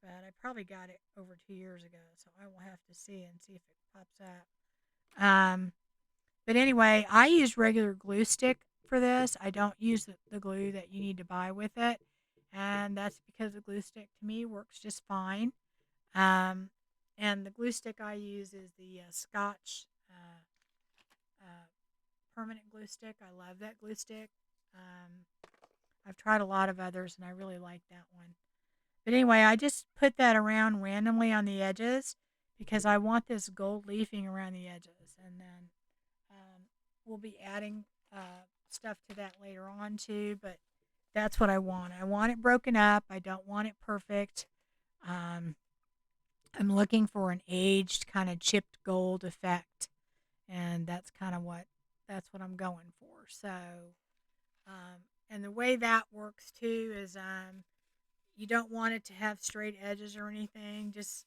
but I probably got it over 2 years ago, so I will have to see and see if it pops up. But anyway, I use regular glue stick for this. I don't use the glue that you need to buy with it, and that's because the glue stick to me works just fine. Um, and the glue stick I use is the Scotch uh, permanent glue stick. I love that glue stick. Um, I've tried a lot of others, and I really like that one. But anyway, I just put that around randomly on the edges because I want this gold leafing around the edges. And then we'll be adding stuff to that later on too. But that's what I want. I want it broken up. I don't want it perfect. Um, I'm looking for an aged kind of chipped gold effect, and that's what I'm going for. So, and the way that works too is you don't want it to have straight edges or anything. Just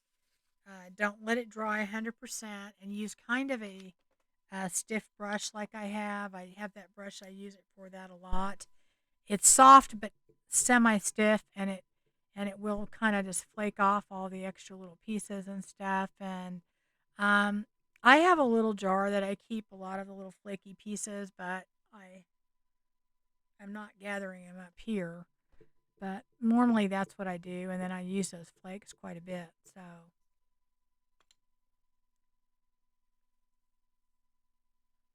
don't let it dry 100% and use kind of a stiff brush like I have. I have that brush, I use it for that a lot. It's soft but semi stiff, and it will kind of just flake off all the extra little pieces and stuff. And um, I have a little jar that I keep a lot of the little flaky pieces, but I'm not gathering them up here. But normally that's what I do, and then I use those flakes quite a bit.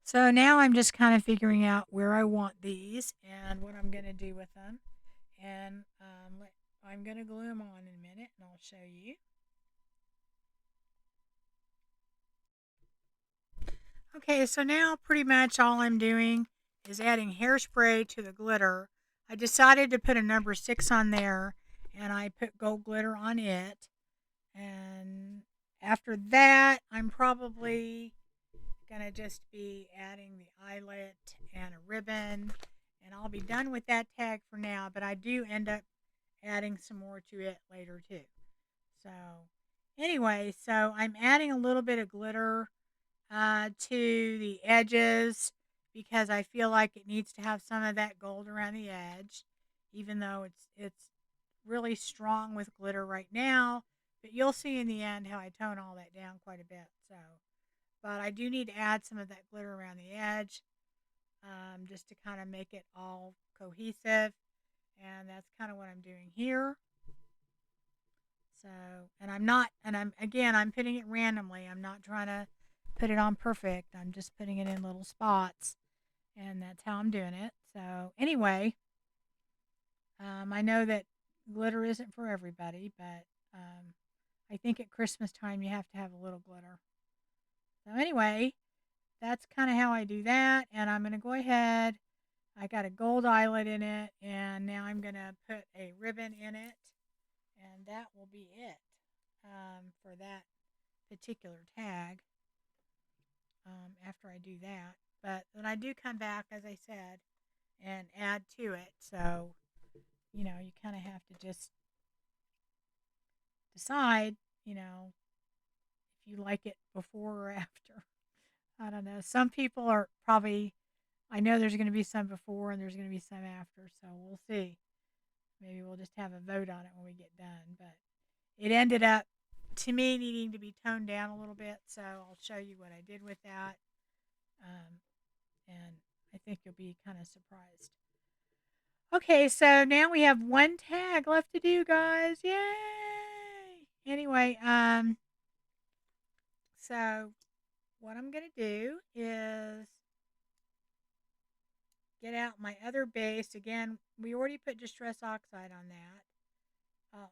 So now I'm just kind of figuring out where I want these and what I'm going to do with them. And I'm going to glue them on in a minute, and I'll show you. Okay, so now pretty much all I'm doing is adding hairspray to the glitter. I decided to put a number 6 on there, and I put gold glitter on it. And after that, I'm probably going to just be adding the eyelet and a ribbon, and I'll be done with that tag for now, but I do end up adding some more to it later too. So anyway, so I'm adding a little bit of glitter to the edges because I feel like it needs to have some of that gold around the edge, even though it's really strong with glitter right now. But you'll see in the end how I tone all that down quite a bit. But I do need to add some of that glitter around the edge, just to kind of make it all cohesive, and that's kind of what I'm doing here. So, and I'm not, and I'm again, I'm putting it randomly. I'm not trying to put it on perfect. I'm just putting it in little spots, and that's how I'm doing it. So, anyway, I know that glitter isn't for everybody, but I think at Christmas time you have to have a little glitter. So, anyway, that's kind of how I do that, and I'm going to go ahead. I got a gold eyelet in it, and now I'm going to put a ribbon in it, and that will be it for that particular tag after I do that. But then I do come back, as I said, and add to it. So, you kind of have to just decide, if you like it before or after. I don't know. Some people are probably, I know there's going to be some before and there's going to be some after. So we'll see. Maybe we'll just have a vote on it when we get done. But it ended up, to me, needing to be toned down a little bit. So I'll show you what I did with that. Um, and I think you'll be kind of surprised. Okay, so now we have one tag left to do, guys. Yay! Anyway, so what I'm going to do is get out my other base. Again, we already put Distress Oxide on that.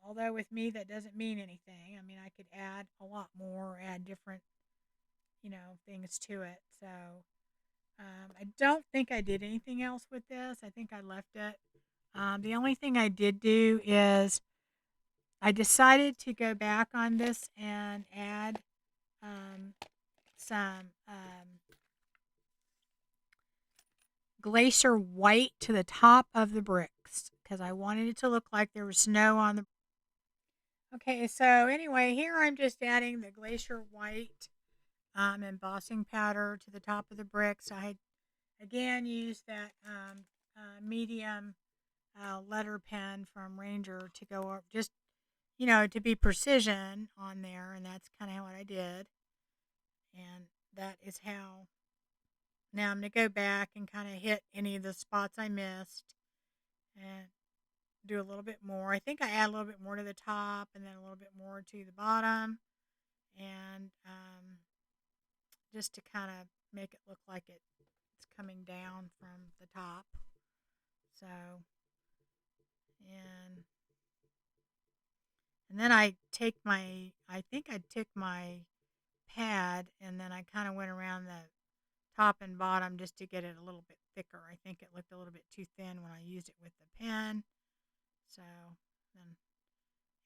Although with me, that doesn't mean anything. I mean, I could add a lot more, add different, things to it. So I don't think I did anything else with this. I think I left it. The only thing I did do is I decided to go back on this and add some glacier white to the top of the bricks because I wanted it to look like there was snow on the. Okay, so anyway, here I'm just adding the glacier white embossing powder to the top of the bricks. I had again used that medium letter pen from Ranger to go up, just to be precision on there, and that's kind of what I did. And that is how. Now I'm going to go back and kind of hit any of the spots I missed and do a little bit more. I think I add a little bit more to the top and then a little bit more to the bottom, and just to kind of make it look like it's coming down from the top. So, and then I think I took my pad and then I kind of went around the top and bottom just to get it a little bit thicker. I think it looked a little bit too thin when I used it with the pen. So then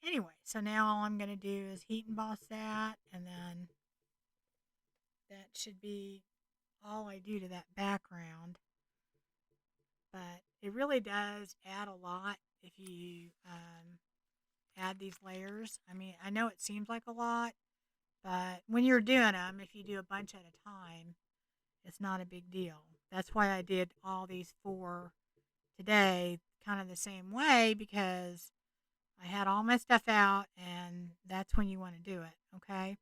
anyway, so now all I'm going to do is heat emboss that, and then that should be all I do to that background. But it really does add a lot if you add these layers. I mean, I know it seems like a lot, but when you're doing them, if you do a bunch at a time, it's not a big deal. That's why I did all these 4 today kind of the same way, because I had all my stuff out, and that's when you want to do it, okay?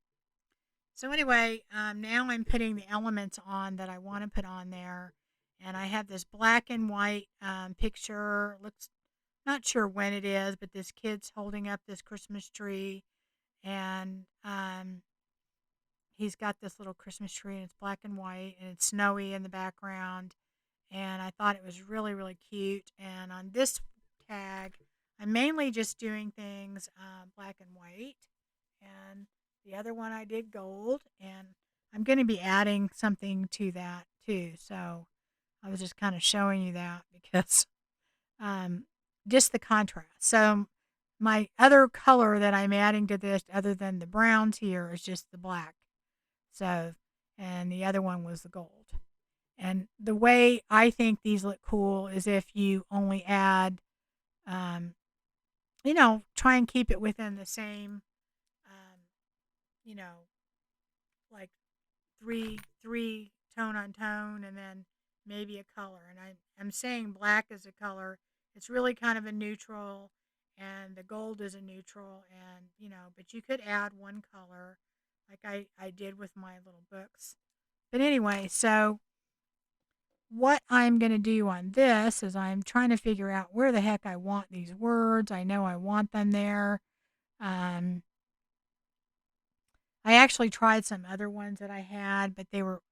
So anyway, now I'm putting the elements on that I want to put on there, and I have this black and white picture. Looks not sure when it is, but this kid's holding up this Christmas tree, and he's got this little Christmas tree, and it's black and white, and it's snowy in the background, and I thought it was really, really cute. And on this tag, I'm mainly just doing things black and white, and the other one I did gold, and I'm going to be adding something to that too. So I was just kind of showing you that because um, just the contrast. So my other color that I'm adding to this, other than the browns here, is just the black. So, and the other one was the gold. And the way I think these look cool is if you only add, um, try and keep it within the same, um, you know, like three tone on tone, and then maybe a color. And I'm saying black is a color. It's really kind of a neutral, and the gold is a neutral, and but you could add one color, like I did with my little books. But anyway, so what I'm going to do on this is I'm trying to figure out where the heck I want these words. I know I want them there. Um, I actually tried some other ones that I had, but they were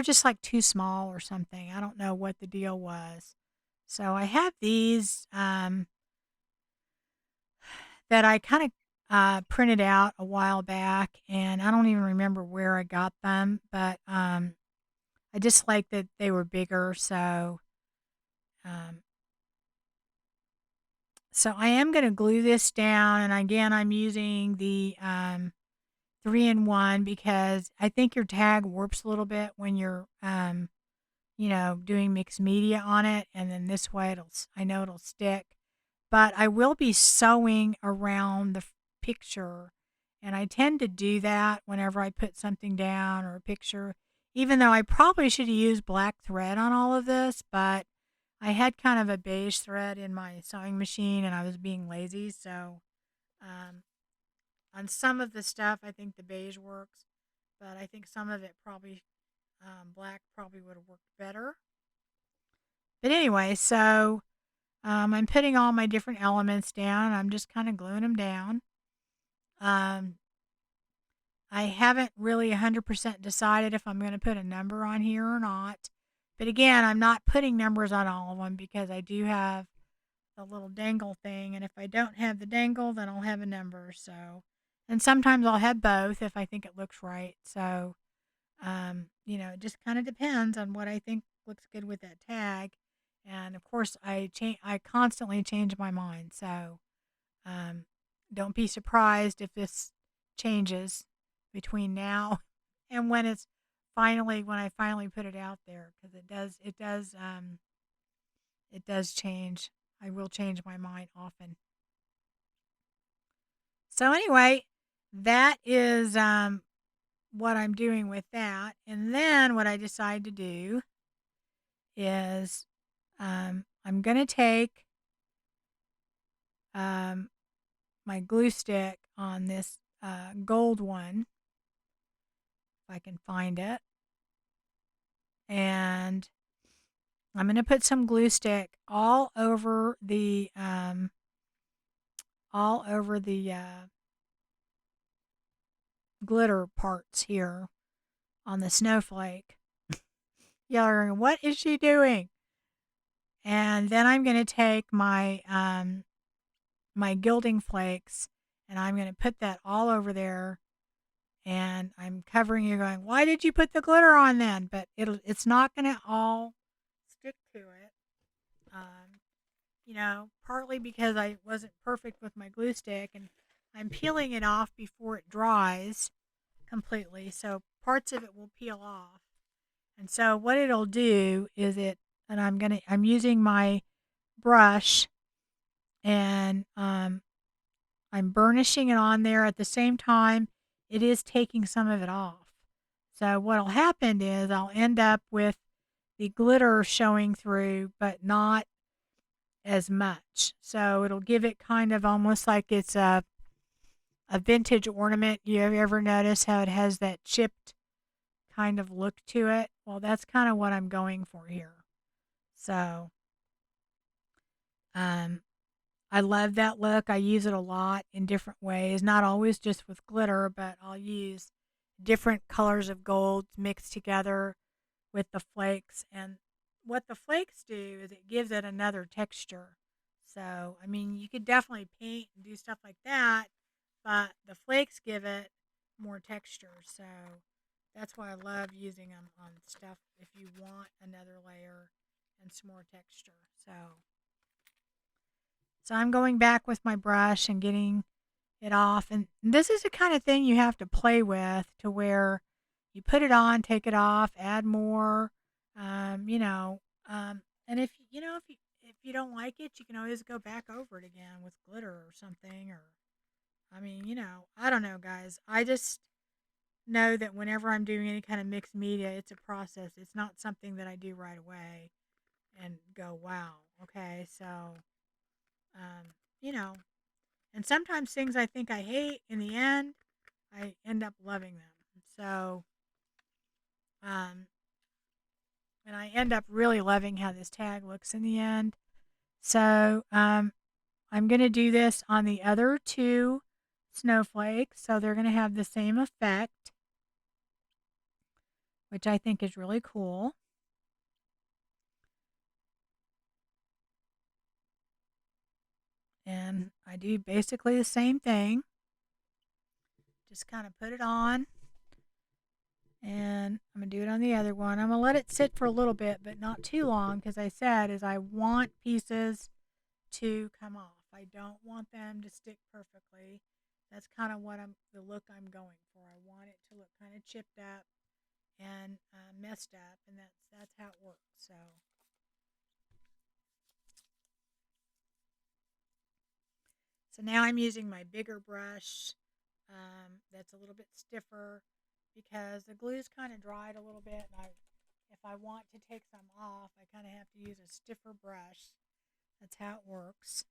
just like too small or something. I don't know what the deal was. So I have these that I kind of printed out a while back, and I don't even remember where I got them, but I just like that they were bigger. Um, so I am going to glue this down, and again, I'm using the 3-in-1 because I think your tag warps a little bit when you're doing mixed media on it, and then this way I know it'll stick. But I will be sewing around the picture, and I tend to do that whenever I put something down or a picture, even though I probably should have used black thread on all of this, but I had kind of a beige thread in my sewing machine, and I was being lazy. So um, on some of the stuff, I think the beige works, but I think some of it probably black probably would have worked better. But anyway, so I'm putting all my different elements down, and I'm just kind of gluing them down. Um, I haven't really 100% decided if I'm going to put a number on here or not. But again, I'm not putting numbers on all of them because I do have the little dangle thing, and if I don't have the dangle, then I'll have a number. So, and sometimes I'll have both if I think it looks right. So, it just kind of depends on what I think looks good with that tag. And of course, I constantly change my mind. So, um, don't be surprised if this changes between now and when I finally put it out there, because it does change. I will change my mind often. So anyway, that is what I'm doing with that. And then what I decide to do is I'm going to take um, my glue stick on this gold one, if I can find it, and I'm going to put some glue stick all over the glitter parts here on the snowflake. Y'all, what is she doing? And then I'm going to take my gilding flakes, and I'm going to put that all over there. And I'm covering you, going, why did you put the glitter on then? But it's not going to all stick to it. Partly because I wasn't perfect with my glue stick, and I'm peeling it off before it dries completely. So parts of it will peel off. And so what it'll do is and I'm using my brush, and I'm burnishing it on there at the same time. It is taking some of it off. So what'll happen is I'll end up with the glitter showing through, but not as much. So it'll give it kind of almost like it's a vintage ornament. You ever notice how it has that chipped kind of look to it? Well, that's kind of what I'm going for here. So um, I love that look. I use it a lot in different ways, not always just with glitter, but I'll use different colors of gold mixed together with the flakes. And what the flakes do is it gives it another texture. So, I mean, you could definitely paint and do stuff like that, but the flakes give it more texture. So, that's why I love using them on stuff if you want another layer and some more texture. So I'm going back with my brush and getting it off. And this is the kind of thing you have to play with to where you put it on, take it off, add more, um, you know. And if you don't like it, you can always go back over it again with glitter or something. Or I mean, I don't know, guys. I just know that whenever I'm doing any kind of mixed media, it's a process. It's not something that I do right away and go, wow, okay, so um, you know, and sometimes things I think I hate, in the end, I end up loving them. So, um, and I end up really loving how this tag looks in the end. So, I'm going to do this on the other two snowflakes. So they're going to have the same effect, which I think is really cool. And I do basically the same thing. Just kind of put it on. And I'm going to do it on the other one. I'm going to let it sit for a little bit, but not too long, because I said is I want pieces to come off. I don't want them to stick perfectly. That's kind of the look I'm going for. I want it to look kind of chipped up and messed up, and that's how it works. So now I'm using my bigger brush that's a little bit stiffer because the glue's kind of dried a little bit, and if I want to take some off, I kind of have to use a stiffer brush. That's how it works.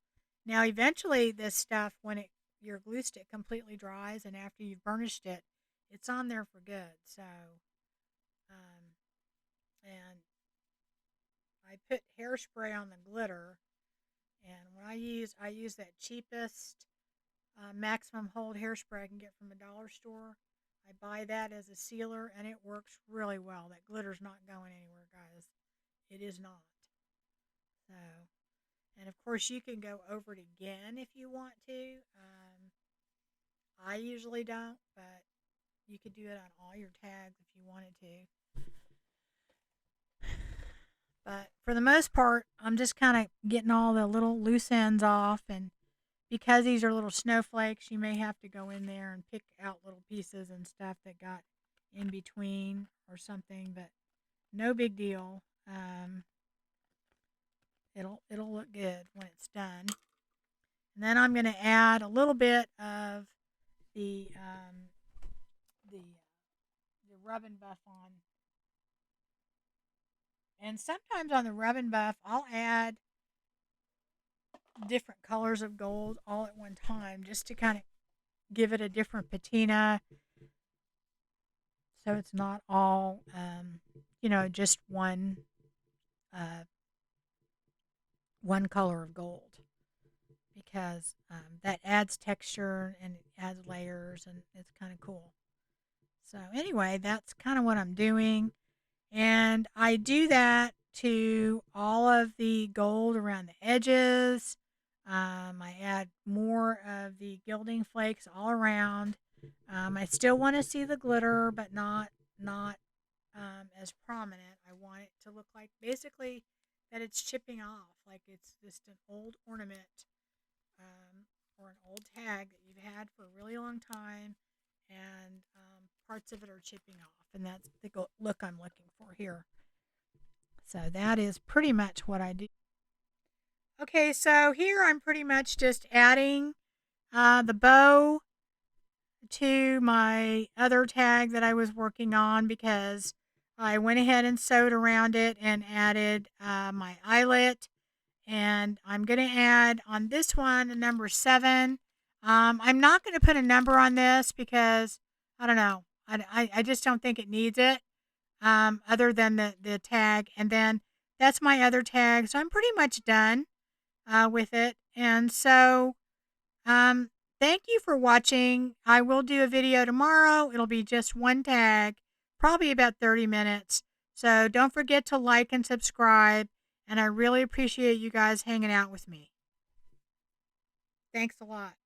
Now, eventually, this stuff, when your glue stick completely dries and after you've burnished it, it's on there for good. So, and I put hairspray on the glitter, and when I use that cheapest maximum hold hairspray I can get from a dollar store. I buy that as a sealer, and it works really well. That glitter's not going anywhere, guys. It is not. So, and of course, you can go over it again if you want to. I usually don't, but you could do it on all your tags if you wanted to. But for the most part, I'm just kind of getting all the little loose ends off. And because these are little snowflakes, you may have to go in there and pick out little pieces and stuff that got in between or something. But no big deal. It'll look good when it's done. And then I'm going to add a little bit of the the the rub and buff on. And sometimes on the rub and buff, I'll add different colors of gold all at one time just to kind of give it a different patina, so it's not all just uh, one color of gold, because that adds texture and it adds layers, and it's kind of cool. So anyway, that's kind of what I'm doing. And I do that to all of the gold around the edges. I add more of the gilding flakes all around. I still want to see the glitter, but not as prominent. I want it to look like basically that it's chipping off, like it's just an old ornament or an old tag that you've had for a really long time, and parts of it are chipping off, and that's the look I'm looking for here. So that is pretty much what I do. Okay, so here I'm pretty much just adding the bow to my other tag that I was working on because I went ahead and sewed around it and added my eyelet. And I'm going to add on this one a number 7. I'm not going to put a number on this because I don't know. I just don't think it needs it other than the tag. And then that's my other tag. So I'm pretty much done with it. And so um, thank you for watching. I will do a video tomorrow. It'll be just one tag, probably about 30 minutes. So don't forget to like and subscribe. And I really appreciate you guys hanging out with me. Thanks a lot.